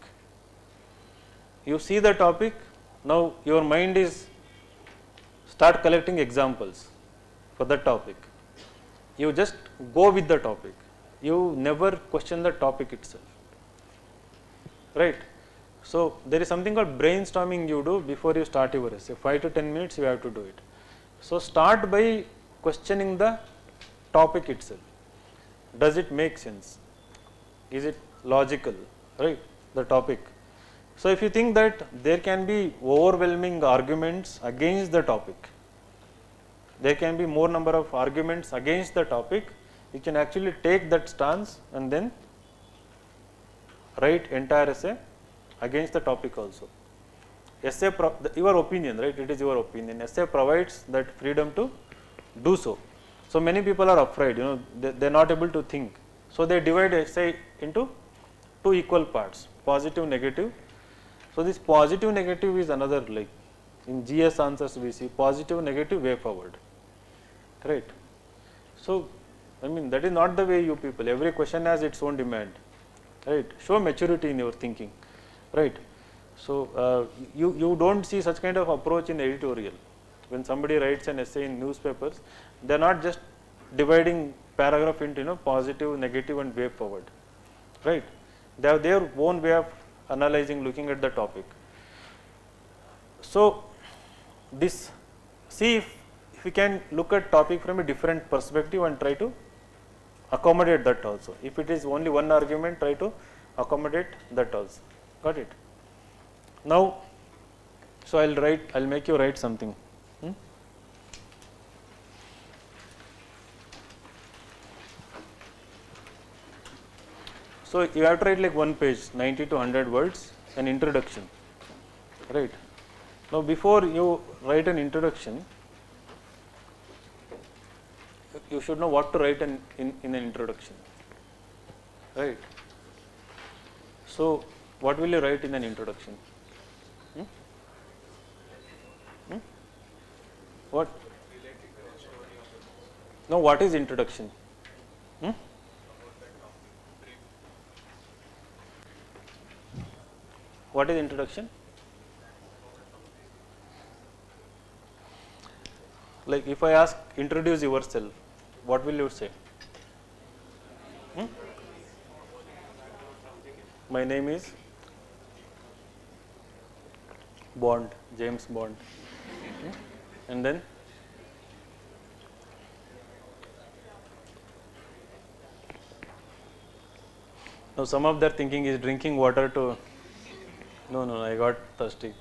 A: You see the topic, now your mind is start collecting examples for the topic. You just go with the topic. You never question the topic itself, right? So there is something called brainstorming you do before you start your essay. 5 to 10 minutes you have to do it. So start by questioning the topic itself. Does it make sense? Is it logical, right? The topic. So if you think that there can be overwhelming arguments against the topic, there can be more number of arguments against the topic, you can actually take that stance and then write entire essay against the topic also. Essay, your opinion, right? It is your opinion. Essay provides that freedom to do so. So many people are afraid, they are not able to think. So they divide essay into 2 equal parts, positive, negative. So this positive, negative is another, like in GS answers we see positive, negative, way forward, right? So I mean that is not the way you people, every question has its own demand, right? Show maturity in your thinking, right? So you don't see such kind of approach in editorial. When somebody writes an essay in newspapers, they are not just dividing paragraph into positive, negative and way forward, right? They have their own way of analyzing, looking at the topic. So this, see if we can look at topic from a different perspective and try to accommodate that also. If it is only one argument, try to accommodate that also. Got it? Now, so I'll make you write something. So you have to write like 1 page, 90 to 100 words, an introduction, right? Now before you write an introduction, you should know what to write in an introduction, right? So what will you write in an introduction? What? Now what is introduction? What is introduction? Like if I ask introduce yourself, what will you say? My name is Bond, James Bond. And then now some of their thinking is drinking water to no, I got thirsty.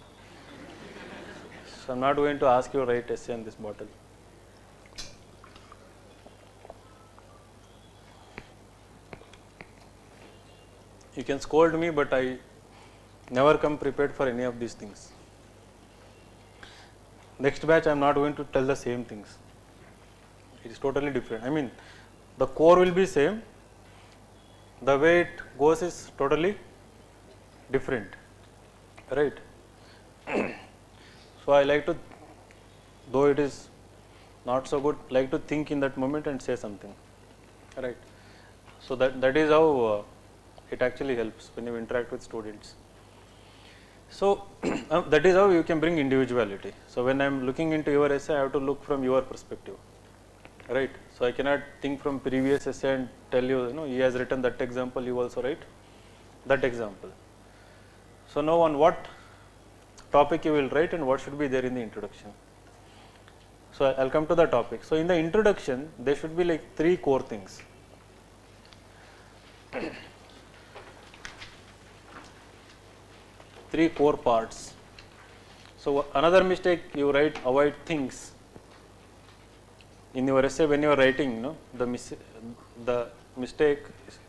A: So I'm not going to ask you to write essay on this bottle. You can scold me, but I never come prepared for any of these things. Next batch I am not going to tell the same things. It is totally different. I mean, the core will be same. The way it goes is totally different, right? So I like to, though it is not so good, like to think in that moment and say something, right? So that is how it actually helps when you interact with students. So that is how you can bring individuality. So when I am looking into your essay, I have to look from your perspective, right? So I cannot think from previous essay and tell you, he has written that example, you also write that example. So now on what topic you will write and what should be there in the introduction. So I'll come to the topic. So in the introduction, there should be like 3 core things. 3 core parts. So another mistake you write, avoid things. In your essay when you are writing, the mistake is,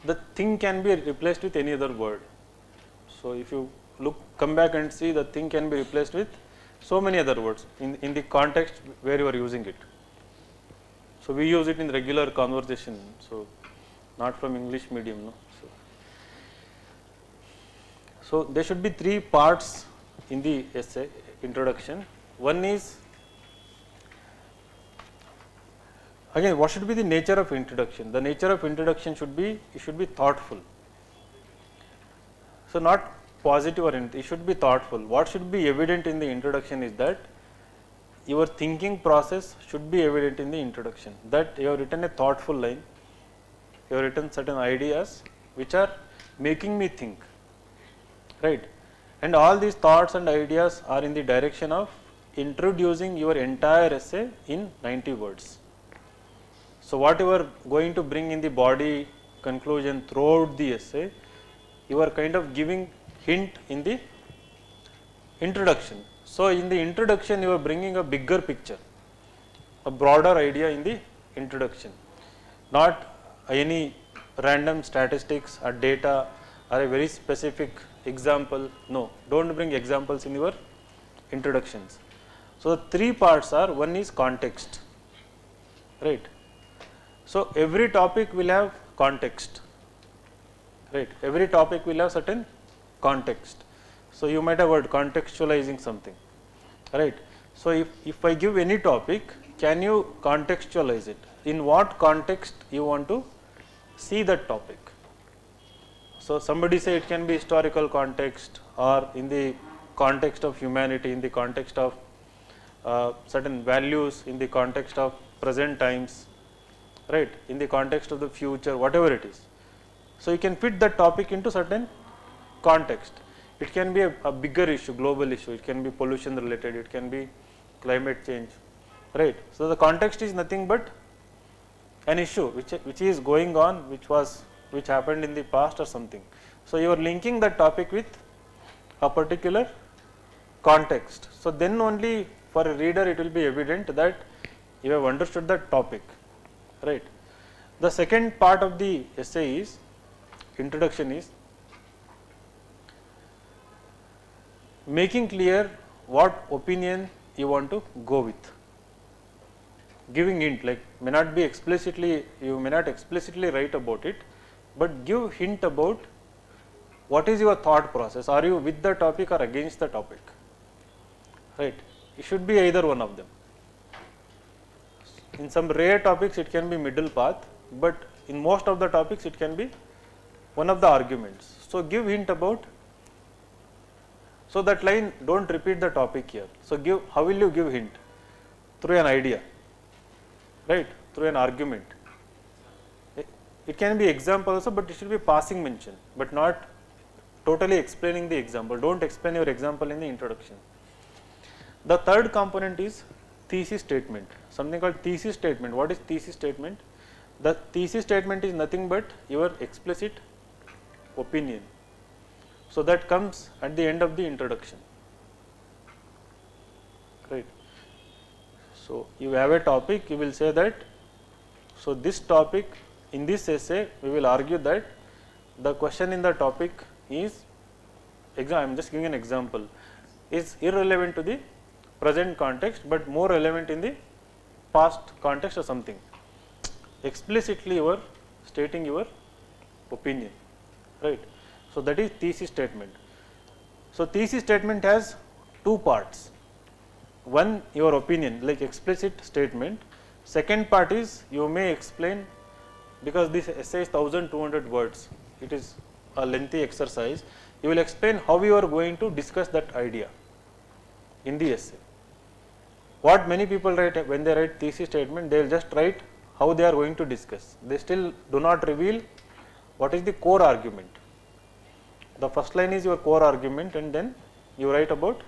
A: the thing can be replaced with any other word. So if you come back and see, the thing can be replaced with so many other words in the context where you are using it. So we use it in regular conversation, so not from English medium. So there should be 3 parts in the essay introduction. One is, again, what should be the nature of introduction? The nature of introduction should be, it should be thoughtful. So not positive or anything, it should be thoughtful. What should be evident in the introduction is that your thinking process should be evident in the introduction, that you have written a thoughtful line, you have written certain ideas which are making me think, right? And all these thoughts and ideas are in the direction of introducing your entire essay in 90 words. So what you are going to bring in the body, conclusion, throughout the essay, you are kind of giving hint in the introduction. So in the introduction, you are bringing a bigger picture, a broader idea in the introduction, not any random statistics or data or a very specific example. No, don't bring examples in your introductions. So the 3 parts are, one is context, right? So every topic will have context, right? Every topic will have certain context. So you might have heard contextualizing something, right? So if I give any topic, can you contextualize it? In what context you want to see that topic? So somebody say it can be historical context, or in the context of humanity, in the context of certain values, in the context of present times, right? In the context of the future, whatever it is. So you can fit that topic into certain context. It can be a bigger issue, global issue, it can be pollution related, it can be climate change, right? So the context is nothing but an issue which is going on, which happened in the past or something. So you are linking that topic with a particular context. So then only for a reader it will be evident that you have understood that topic, right? The second part of the essay is, introduction is, making clear what opinion you want to go with, giving hint, like you may not explicitly write about it, but give hint about what is your thought process. Are you with the topic or against the topic, right? It should be either one of them. in some rare topics it can be middle path, but in most of the topics it can be one of the arguments. So give hint about, so that line don't repeat the topic here. So give, how will you give hint? Through an idea, right? Through an argument. It can be example also, but it should be passing mention, but not totally explaining the example. Don't explain your example in the introduction. The third component is thesis statement, something called thesis statement. What is thesis statement? The thesis statement is nothing but your explicit opinion. So that comes at the end of the introduction, right? So you have a topic, you will say that, so this topic, in this essay we will argue that the question in the topic is, I am just giving an example, is irrelevant to the present context, but more relevant in the past context or something. Explicitly you are stating your opinion, right? So that is thesis statement. So thesis statement has two parts. One, your opinion, like explicit statement. Second part is you may explain, because this essay is 1200 words, it is a lengthy exercise. You will explain how you are going to discuss that idea in the essay. What many people write when they write thesis statement, they will just write how they are going to discuss. They still do not reveal what is the core argument. The first line is your core argument, and then you write about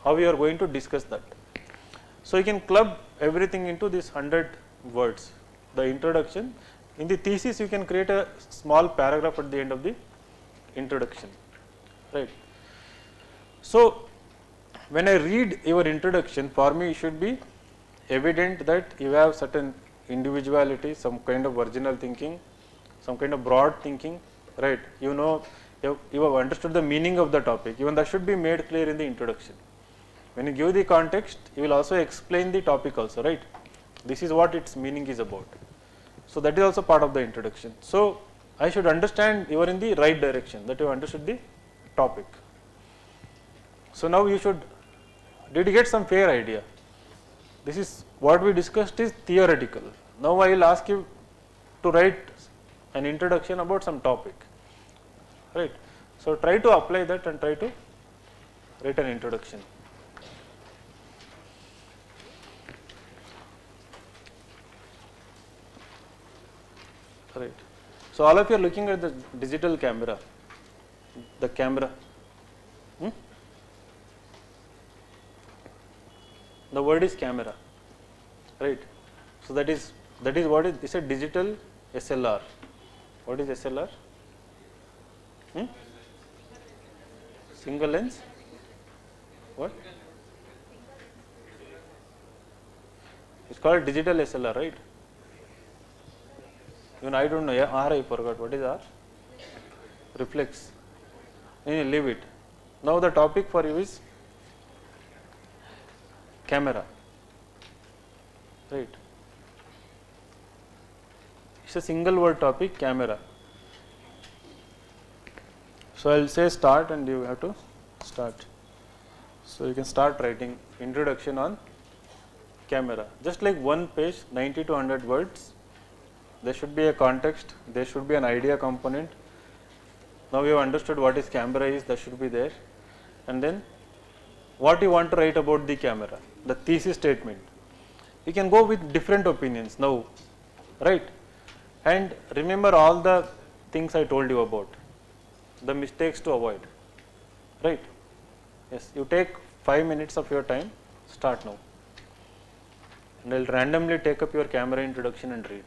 A: how you are going to discuss that. So you can club everything into this 100 words. The introduction, in the thesis you can create a small paragraph at the end of the introduction, right? So when I read your introduction, for me it should be evident that you have certain individuality, some kind of original thinking, some kind of broad thinking, right? You know, you have understood the meaning of the topic, even that should be made clear in the introduction. When you give the context, you will also explain the topic also, right? This is what its meaning is about. So that is also part of the introduction. So I should understand you are in the right direction, that you understood the topic. So now you should, did you get some fair idea? This is what we discussed is theoretical. Now I will ask you to write an introduction about some topic, right? So try to apply that and try to write an introduction. Right. So all of you are looking at the digital camera, the camera. The word is camera, right? So that is what is, it's a digital SLR. What is SLR? Single lens. What? It's called digital SLR, right? Even I don't know. Yeah, R I forgot. What is R? Reflex. Leave it. Now the topic for you is camera, right? It's a single word topic, camera. So I will say start and you have to start. So you can start writing introduction on camera. Just like one page, 90 to 100 words. There should be a context, there should be an idea component. Now you have understood what is camera is, that should be there. And then what you want to write about the camera, the thesis statement. You can go with different opinions now, right? And remember all the things I told you about, the mistakes to avoid, right? Yes, you take 5 minutes of your time, start now. And I will randomly take up your camera introduction and read.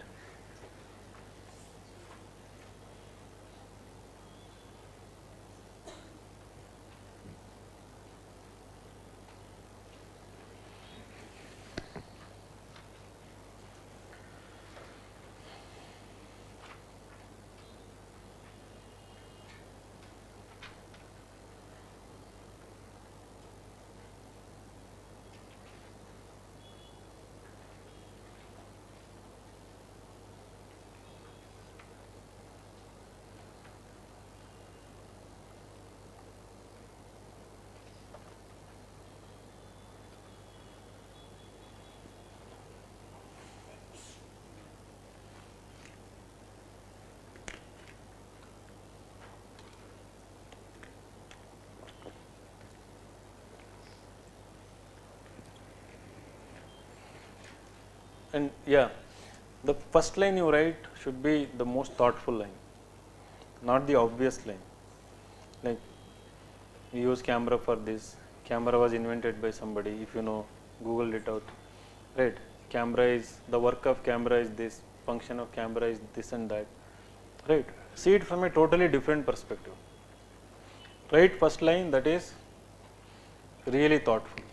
A: And yeah, the first line you write should be the most thoughtful line, not the obvious line. Like, we use camera for this. Camera was invented by somebody. If you know, Google it out. Right? Camera is, the work of camera is this, function of camera is this and that. Right? See it from a totally different perspective. Write first line that is really thoughtful.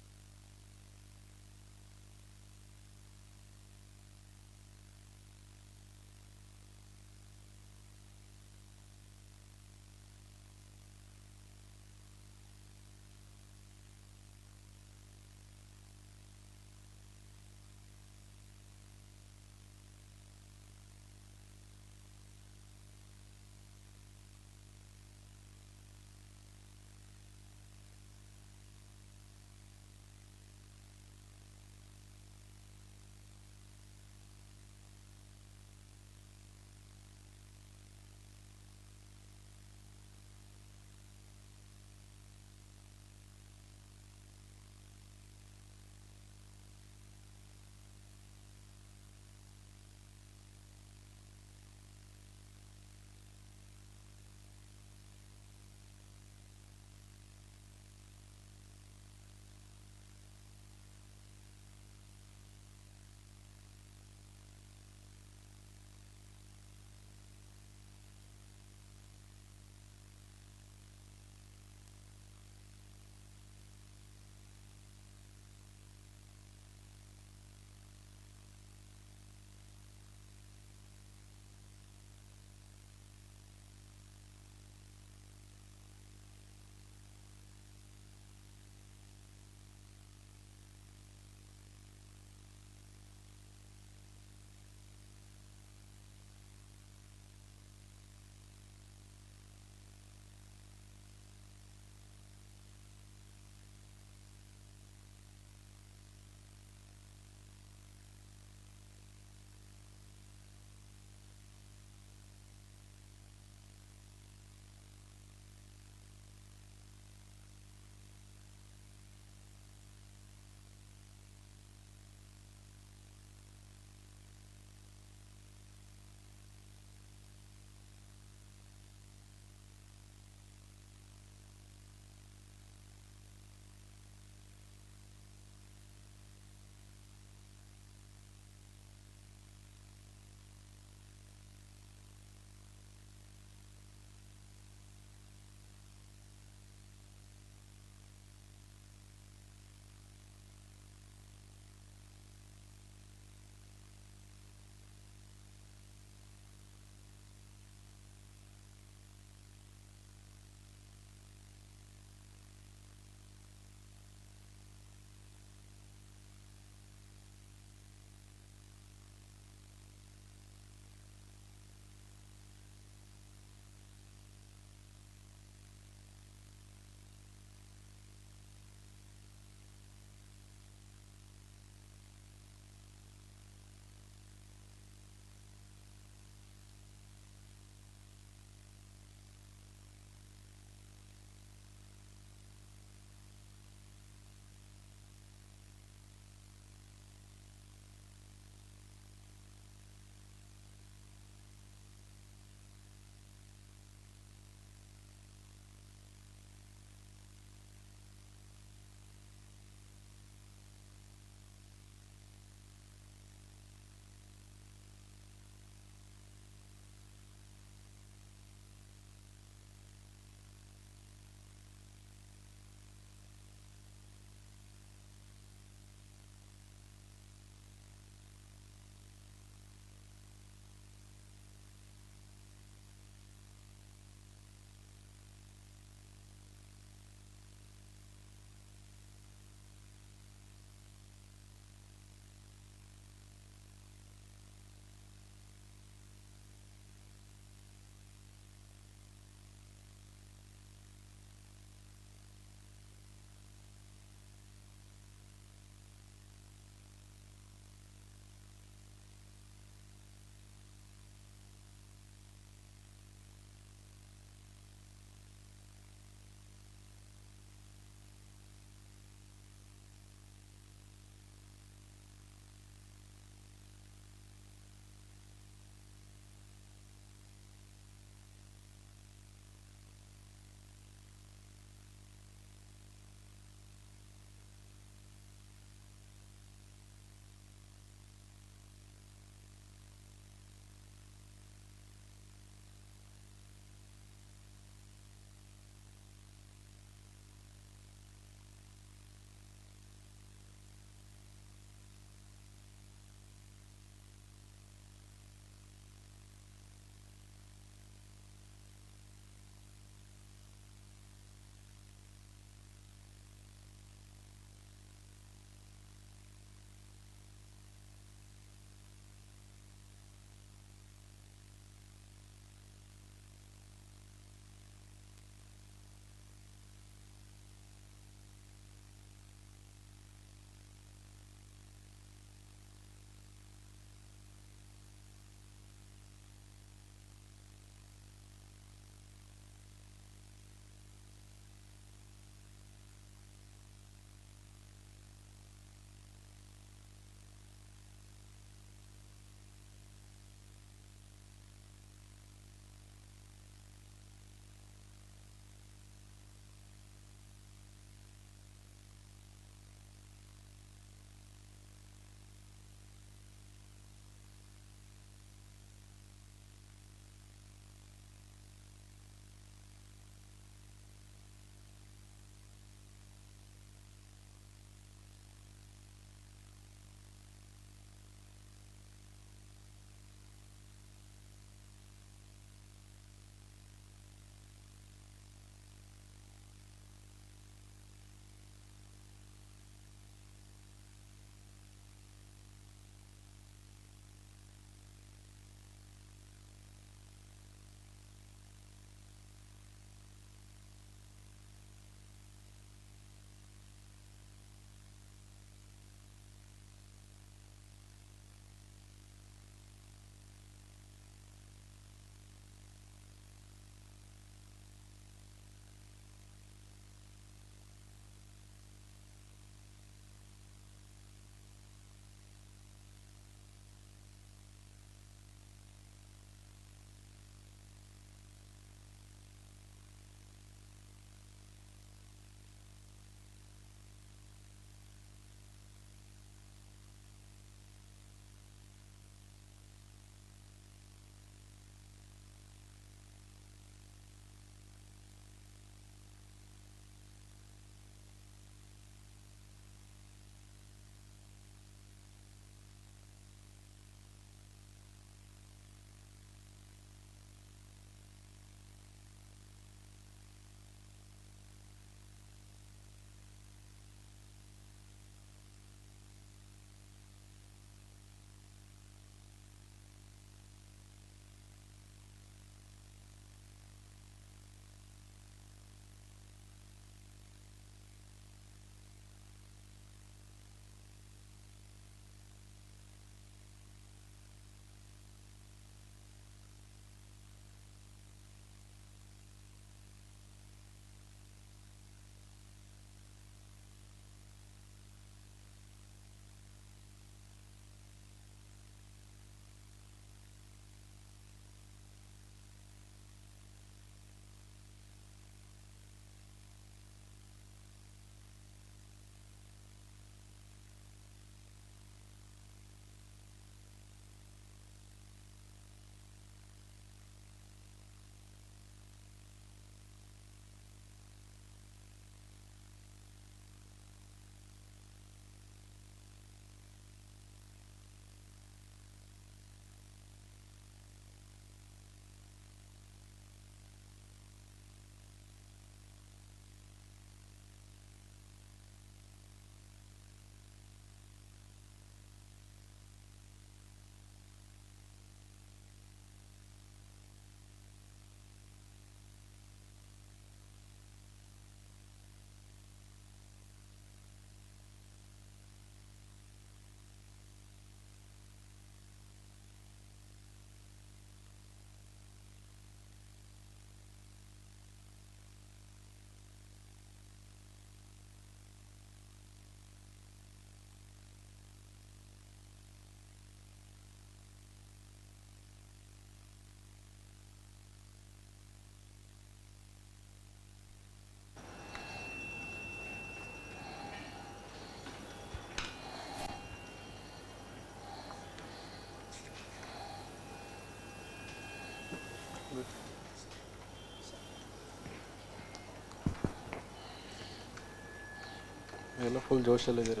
A: ಎಲ್ಲ full ಜೋಶಲ್ಲಿದ್ದೀರ.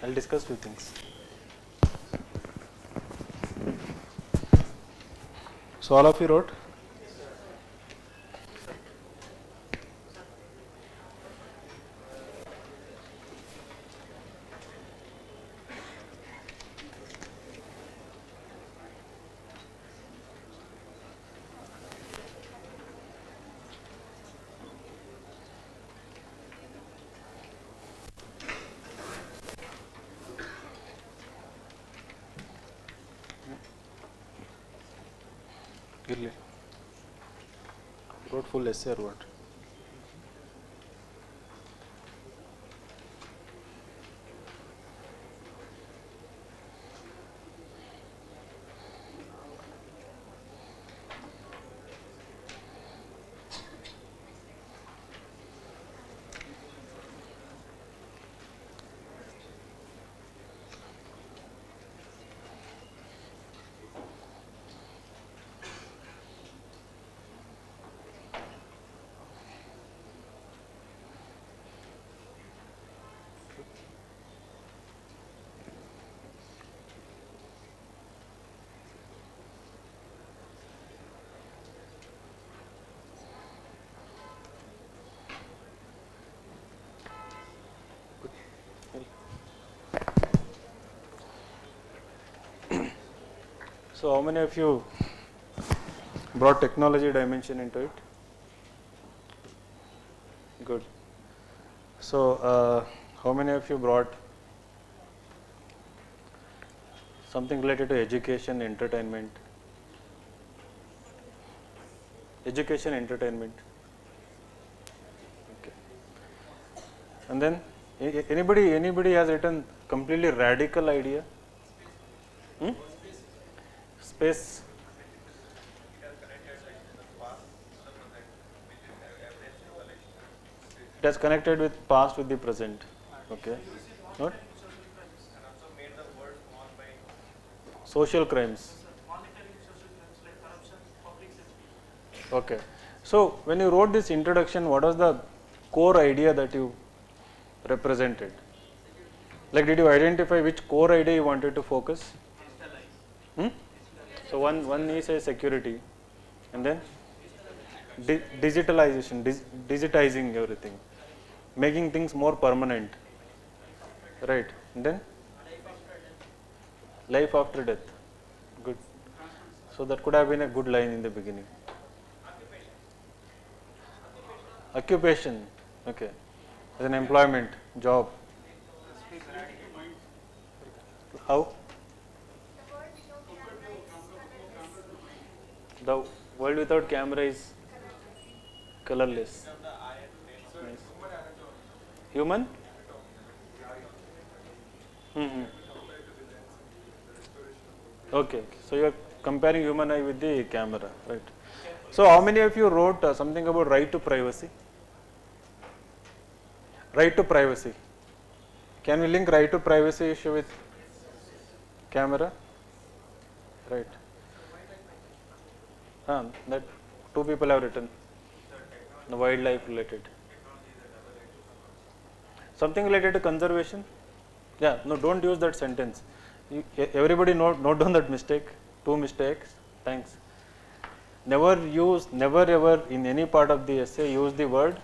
A: I'll discuss few things. So all of you wrote? Really? Wrote full essay or what? So how many of you brought technology dimension into it? Good. So how many of you brought something related to education, entertainment? Education, entertainment. Okay. And then anybody has written completely radical idea? Space. It has connected with past with the present. Okay. What? Social crimes. Okay. So when you wrote this introduction, what was the core idea that you represented? Like, did you identify which core idea you wanted to focus? So one is a security, and then digitalization, digitizing everything, making things more permanent, right? And then life after death. Good. So that could have been a good line in the beginning. Occupation. Okay. As an employment, job. How? The world without camera is colorless. Nice. Human? Okay. So you are comparing human eye with the camera, right? So how many of you wrote something about right to privacy? Right to privacy. Can we link right to privacy issue with camera? Right. That two people have written. The wildlife related. Something related to conservation? Yeah, no, don't use that sentence. Everybody note down that mistake. Two mistakes. Thanks. Never ever in any part of the essay use the word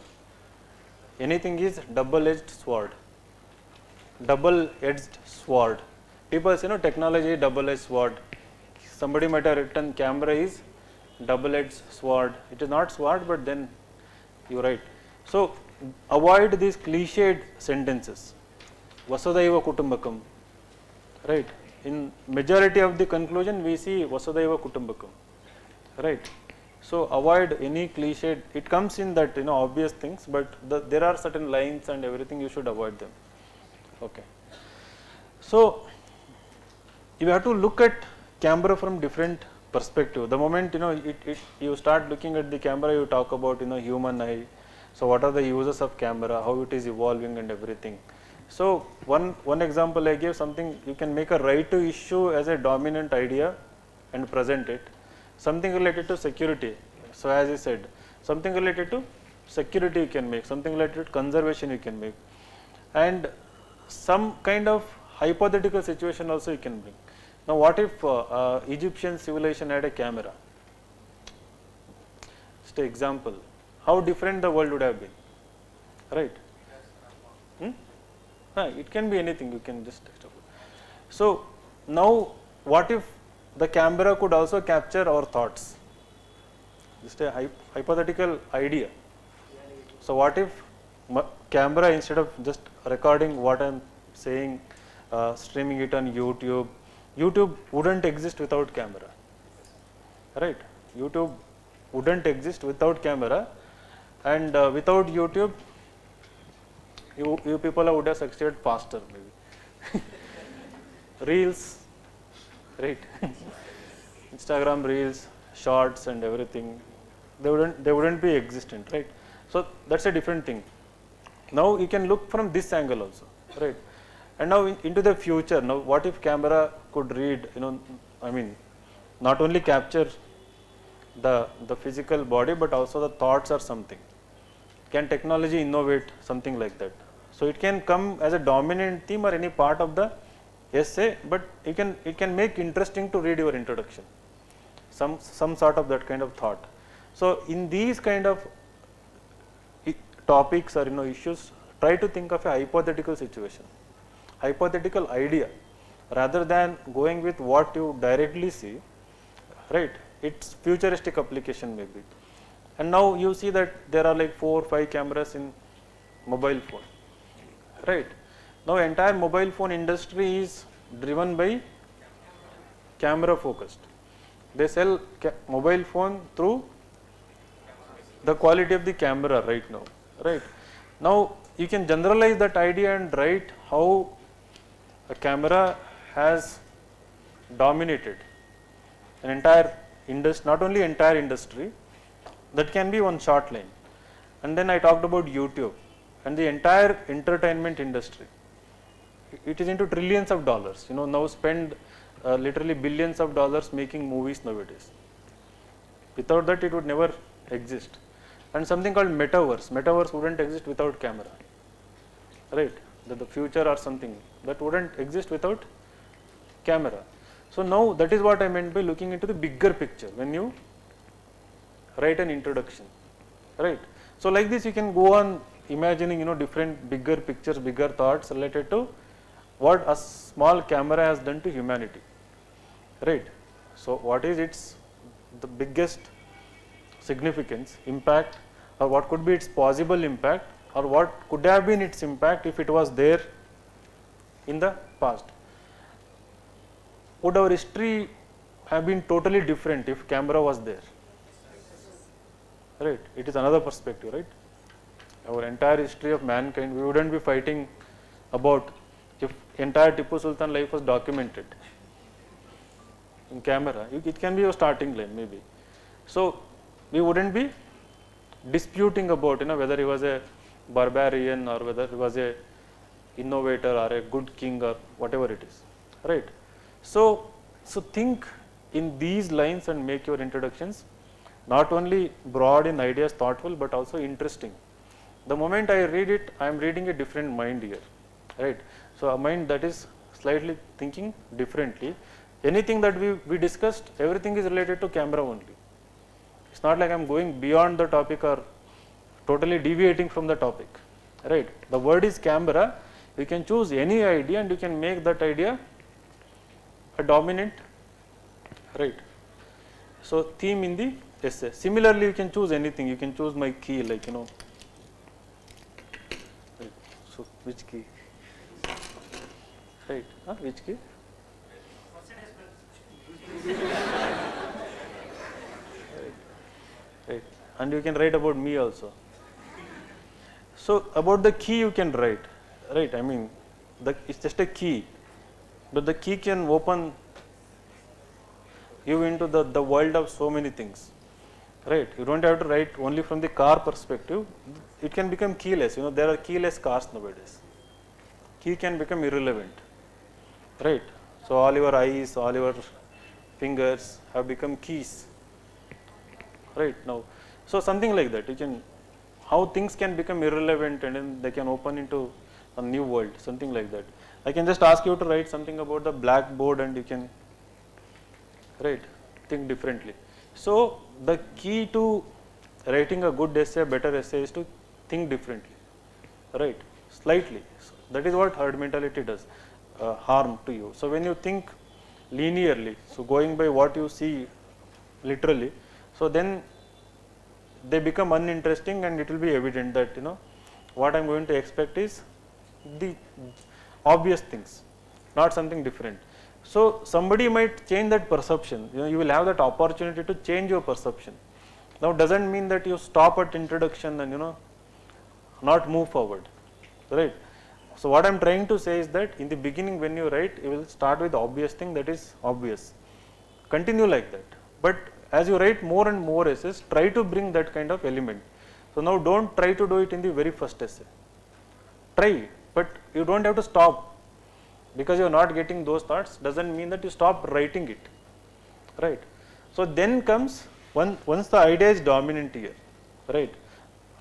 A: anything is double-edged sword. Double-edged sword. People say, technology double-edged sword. Somebody might have written camera is double-edged sword. It is not sword, but then you're right. So avoid these cliched sentences. Vasudhaiva Kutumbakam. Right. In majority of the conclusion we see Vasudhaiva Kutumbakam. right? So avoid any cliche. It comes in that, you know, obvious things, but there are certain lines and everything, you should avoid them. Okay. So you have to look at camera from different perspective. The moment, you know, you start looking at the camera, you talk about, you know, human eye. So what are the uses of camera, how it is evolving and everything. So one example I gave, something you can make a right to issue as a dominant idea and present it. Something related to security. So as I said, something related to security you can make, something related to conservation you can make, and some kind of hypothetical situation also you can bring. Now what if Egyptian civilization had a camera? Just an example. How different the world would have been, right? It can be anything, you can just extrapolate. So now what if the camera could also capture our thoughts? Just a hypothetical idea. So what if camera, instead of just recording what I am saying, streaming it on YouTube, YouTube wouldn't exist without camera, right? YouTube wouldn't exist without camera, and without YouTube, you people would have succeeded faster maybe. Reels, right? Instagram Reels, Shorts and everything, they wouldn't be existent, right? So that's a different thing. Now you can look from this angle also, right? And now into the future. Now what if camera could read, you know, I mean, not only capture the physical body, but also the thoughts or something. Can technology innovate something like that? So it can come as a dominant theme or any part of the essay, but it can make interesting to read your introduction, some sort of that kind of thought. So in these kind of topics or, you know, issues, try to think of a hypothetical situation, hypothetical idea, rather than going with what you directly see, right? Its futuristic application maybe. And now you see that there are like 4 or 5 cameras in mobile phone, right? Now entire mobile phone industry is driven by camera focused. They sell mobile phone through the quality of the camera right now, right? Now you can generalize that idea and write how a camera has dominated an entire industry, not only entire industry, that can be one short line. And then I talked about YouTube and the entire entertainment industry. It is into trillions of dollars, you know, now spend literally billions of dollars making movies nowadays. Without that it would never exist. And something called metaverse wouldn't exist without camera, right? The future or something that wouldn't exist without camera. So now that is what I meant by looking into the bigger picture when you write an introduction, right? So like this you can go on imagining, you know, different bigger pictures, bigger thoughts related to what a small camera has done to humanity, right? So what is the biggest significance, impact, or what could be its possible impact, or what could have been its impact if it was there in the past. Would our history have been totally different if camera was there, right? It is another perspective, right? Our entire history of mankind, we wouldn't be fighting about if entire Tipu Sultan life was documented in camera. It can be your starting line maybe. So we wouldn't be disputing about, you know, whether he was a barbarian or whether he was a innovator or a good king or whatever it is, right? So think in these lines and make your introductions not only broad in ideas, thoughtful, but also interesting. The moment I read it, I am reading a different mind here, right? So a mind that is slightly thinking differently. Anything that we discussed, everything is related to camera only. It's not like I am going beyond the topic or totally deviating from the topic, right? The word is camera. You can choose any idea and you can make that idea a dominant, right? So theme in the essay. Similarly, you can choose anything. You can choose my key, like, you know. Right. So which key? Right? Which key? right? And you can write about me also. So about the key you can write, right? I mean, it's just a key, but the key can open you into the world of so many things, right? You don't have to write only from the car perspective. It can become keyless. You know, there are keyless cars nowadays. Key can become irrelevant, right? So all your eyes, all your fingers have become keys, right now. So something like that. You can, how things can become irrelevant and then they can open into a new world, something like that. I can just ask you to write something about the blackboard and you can, right, think differently. So the key to writing a good essay, a better essay is to think differently, right, slightly. So that is what herd mentality does, harm to you. So when you think linearly, so going by what you see literally, so then they become uninteresting and it will be evident that, you know, what I am going to expect is the obvious things, not something different. So somebody might change that perception, you know, you will have that opportunity to change your perception. Now doesn't mean that you stop at introduction and, you know, not move forward, right. So what I am trying to say is that in the beginning when you write, you will start with the obvious thing that is obvious, continue like that, but as you write more and more essays, try to bring that kind of element. So now don't try to do it in the very first essay, try, but you don't have to stop. Because you are not getting those thoughts doesn't mean that you stop writing it, right. So then comes once the idea is dominant here, right,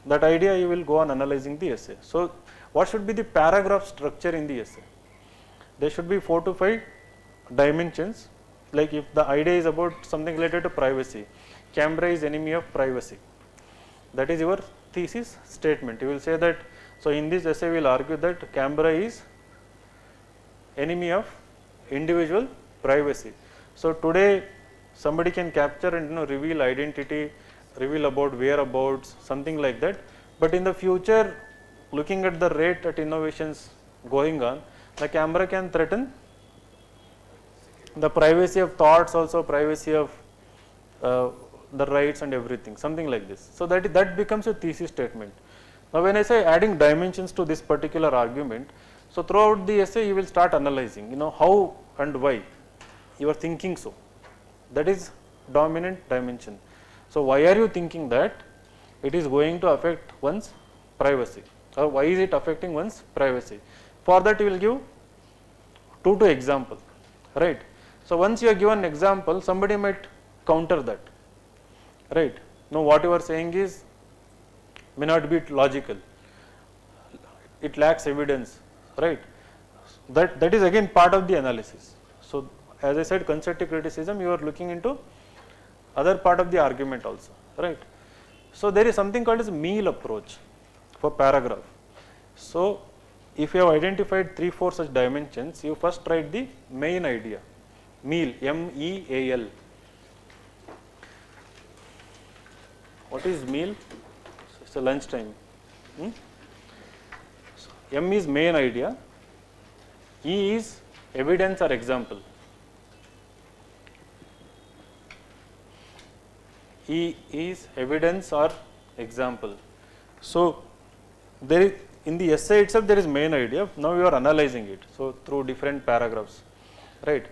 A: that idea you will go on analyzing the essay. So what should be the paragraph structure in the essay? There should be 4 to 5 dimensions. Like if the idea is about something related to privacy, camera is enemy of privacy, that is your thesis statement. You will say that, so in this essay we will argue that camera is enemy of individual privacy. So today somebody can capture and, you know, reveal identity, reveal about whereabouts, something like that, but in the future, looking at the rate at innovations going on, the camera can threaten the privacy of thoughts, also privacy of the rights and everything, something like this. So that becomes a thesis statement. Now when I say adding dimensions to this particular argument, so throughout the essay you will start analyzing, you know, how and why you are thinking so. That is dominant dimension. So why are you thinking that it is going to affect one's privacy, or why is it affecting one's privacy? For that you will give 2 to example, right. So once you are given example, somebody might counter that, right. Now what you are saying is may not be logical, it lacks evidence, right. That is again part of the analysis. So as I said, constructive criticism, you are looking into other part of the argument also, right. So there is something called as meal approach for paragraph. So if you have identified 3-4 such dimensions, you first write the main idea, meal, MEAL. What is meal? It's a lunch time. So M is main idea, E is evidence or example, E is evidence or example. So there is, in the essay itself there is main idea, now you are analyzing it, so through different paragraphs, right.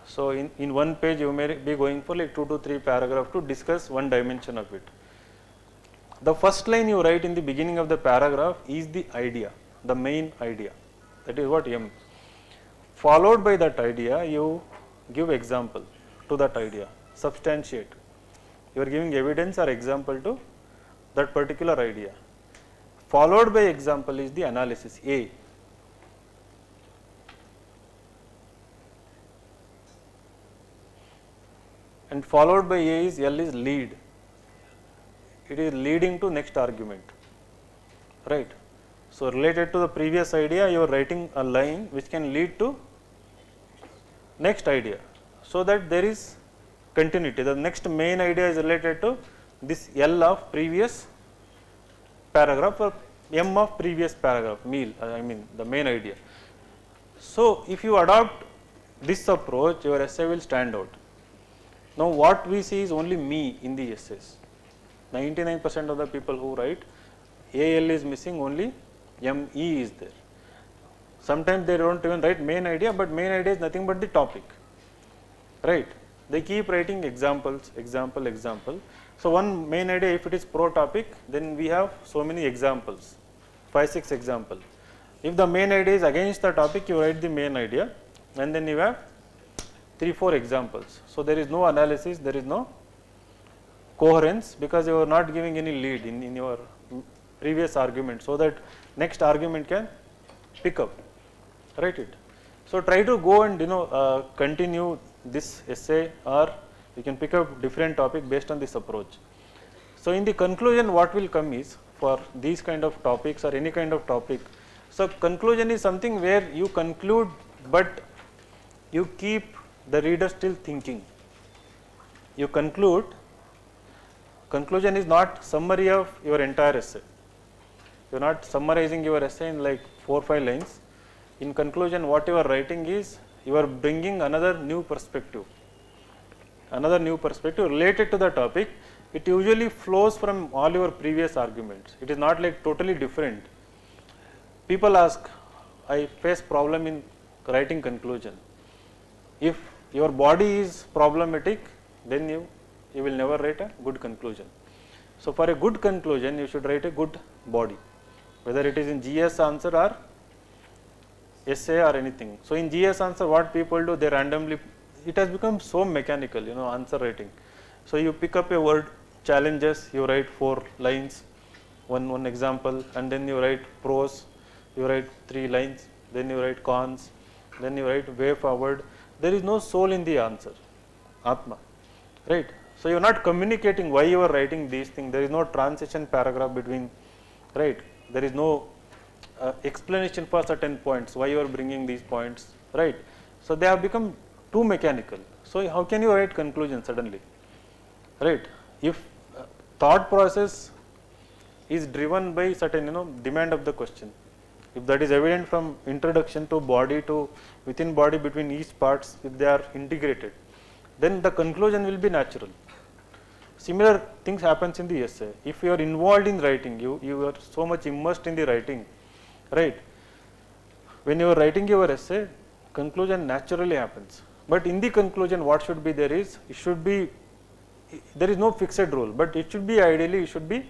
A: So in one page you may be going for like 2 to 3 paragraphs to discuss one dimension of it. The first line you write in the beginning of the paragraph is the idea, the main idea, that is what M. Followed by that idea you give example to that idea, substantiate. You are giving evidence or example to that particular idea. Followed by example is the analysis, A. And followed by A is L is lead. It is leading to next argument, right. So related to the previous idea, you are writing a line which can lead to next idea, so that there is continuity. The next main idea is related to this L of previous paragraph or M of previous paragraph, meal, I mean the main idea. So if you adopt this approach, your essay will stand out. Now what we see is only me in the essays. 99% of the people who write, AL is missing, only ME is there. Sometimes they don't even write main idea, but main idea is nothing but the topic, right? They keep writing examples, example, example. So one main idea, if it is pro topic, then we have so many examples, 5-6 example. If the main idea is against the topic, you write the main idea, and then you have 3-4 examples. So there is no analysis, there is no coherence, because you are not giving any lead in your previous argument, so that next argument can pick up, write it. So try to go and continue this essay, or you can pick up different topic based on this approach. So in the conclusion, what will come is, for these kind of topics or any kind of topic, so conclusion is something where you conclude, but you keep the reader still thinking. You conclude. Conclusion is not summary of your entire essay. You are not summarizing your essay in like 4-5 lines. In conclusion, what you are writing is, you are bringing another new perspective related to the topic. It usually flows from all your previous arguments. It is not like totally different. People ask, I face problem in writing conclusion. If your body is problematic, then you will never write a good conclusion. So for a good conclusion, you should write a good body, whether it is in GS answer or essay or anything. So in GS answer, what people do, they randomly, it has become so mechanical, answer writing. So you pick up a word, challenges, you write 4 lines, one example, and then you write pros, you write 3 lines, then you write cons, then you write way forward. There is no soul in the answer, Atma, right? So you are not communicating why you are writing these things. There is no transition paragraph between, right? There is no explanation for certain points, why you are bringing these points, right? So they have become too mechanical. So how can you write conclusion suddenly, right? If thought process is driven by certain demand of the question, if that is evident from introduction to body to within body, between each parts, if they are integrated, then the conclusion will be natural. Similar things happens in the essay. If you are involved in writing, you are so much immersed in the writing, right? When you are writing your essay, conclusion naturally happens. But in the conclusion, what should be there is, it should be, there is no fixed rule, but it should be, ideally it should be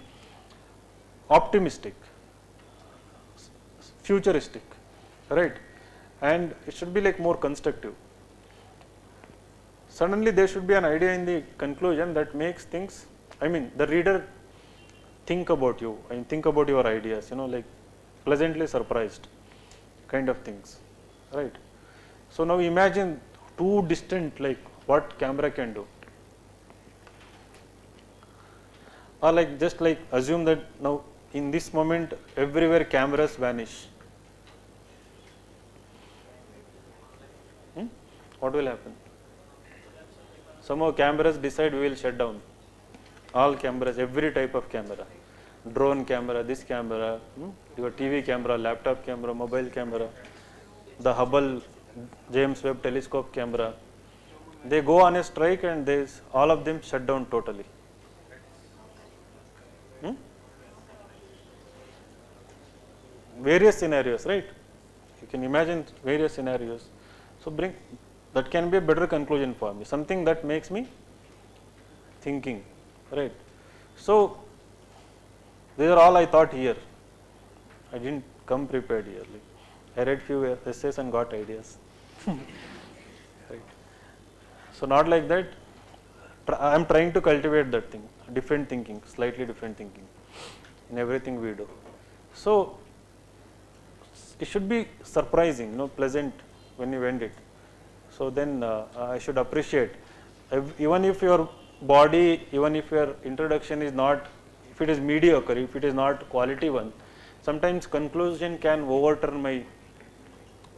A: optimistic, futuristic, right? And it should be like more constructive. Suddenly there should be an idea in the conclusion that makes things, the reader think about you and think about your ideas, like pleasantly surprised kind of things, right? So now imagine too distant, like what camera can do, or like just like assume that now in this moment everywhere cameras vanish. What will happen? Somehow cameras decide we will shut down all cameras, every type of camera, drone camera, this camera, your TV camera, laptop camera, mobile camera, the Hubble James Webb telescope camera. They go on a strike and all of them shut down totally. Various scenarios, right? You can imagine various scenarios. So that can be a better conclusion for me, something that makes me thinking, right? So these are all I thought here. I didn't come prepared here. I read few essays and got ideas. Right. So not like that. I am trying to cultivate that thing, different thinking, slightly different thinking in everything we do. So it should be surprising, pleasant when you end it. So then I should appreciate, even if your body, even if your introduction is not, if it is mediocre, if it is not quality one, sometimes conclusion can overturn my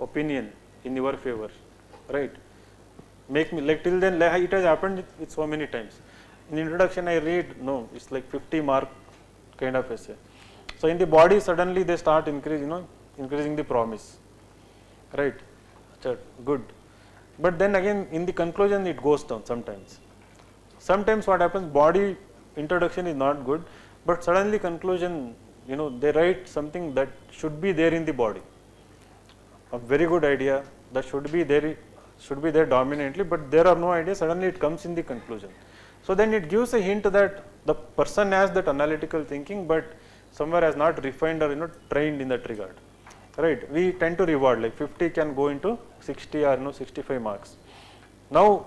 A: opinion in your favor, right? Make me, like till then it has happened with so many times. In introduction I read, no, it's like 50 mark kind of essay. So in the body suddenly they start increasing the promise, right? Good. But then again in the conclusion it goes down sometimes. Sometimes what happens, body introduction is not good, but suddenly conclusion, they write something that should be there in the body. A very good idea that should be there dominantly, but there are no ideas, suddenly it comes in the conclusion. So then it gives a hint that the person has that analytical thinking, but somewhere has not refined or trained in that regard. Right? We tend to reward, like 50 can go into 60 or 65 marks. Now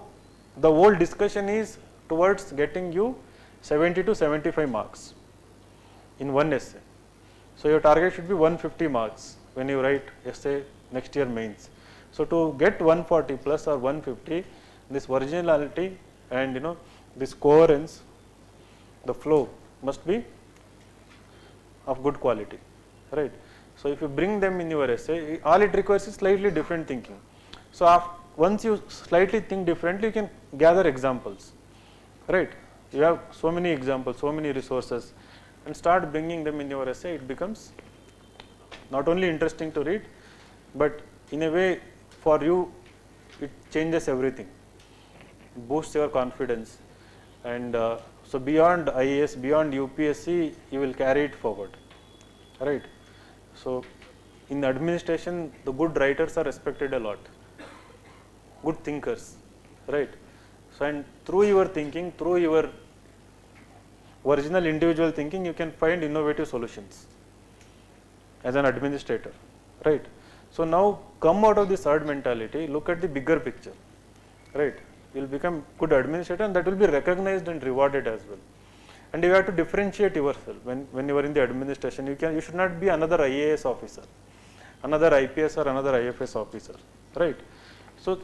A: the whole discussion is towards getting you 70 to 75 marks in one essay. So your target should be 150 marks when you write essay next year mains. So to get 140 plus or 150, this originality and this coherence, the flow must be of good quality, right? So if you bring them in your essay, all it requires is slightly different thinking. So once you slightly think differently, you can gather examples, right? You have so many examples, so many resources, and start bringing them in your essay. It becomes not only interesting to read, but in a way for you, it changes everything, boosts your confidence, and so beyond IAS, beyond UPSC, you will carry it forward, right? So in administration, the good writers are respected a lot, good thinkers, right? So and through your thinking, through your original individual thinking, you can find innovative solutions as an administrator, right? So now come out of this herd mentality, look at the bigger picture, right? You will become good administrator, and that will be recognized and rewarded as well. And you have to differentiate yourself when you are in the administration. You should not be another IAS officer, another IPS or another IFS officer, right? So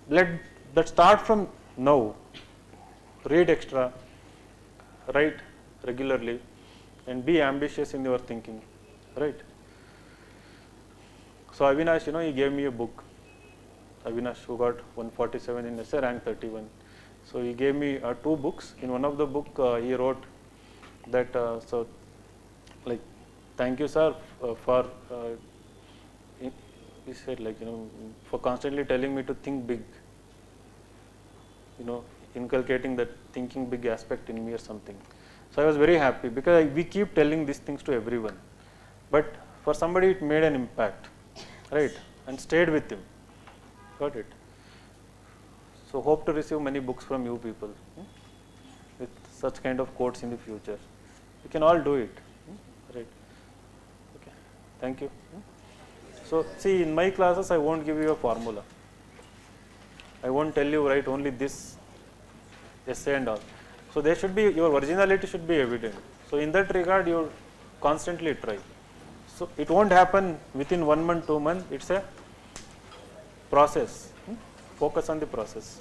A: let that start from now. Read extra, write regularly, and be ambitious in your thinking, right? So Avinash, he gave me a book. Avinash, who got 147 in essay, rank 31. So he gave me 2 books. In one of the book, he wrote that, thank you, sir, for, he said, for constantly telling me to think big, inculcating that thinking big aspect in me or something. So I was very happy, because we keep telling these things to everyone, but for somebody it made an impact, right, and stayed with him. Got it? So hope to receive many books from you people with such kind of quotes in the future. You can all do it, right? Okay, thank you. So see, in my classes I won't give you a formula. I won't tell you write only this essay and all. So there should be, your originality should be evident. So in that regard, you constantly try. So it won't happen within 1 month, 2 months. It's a process. Focus on the process.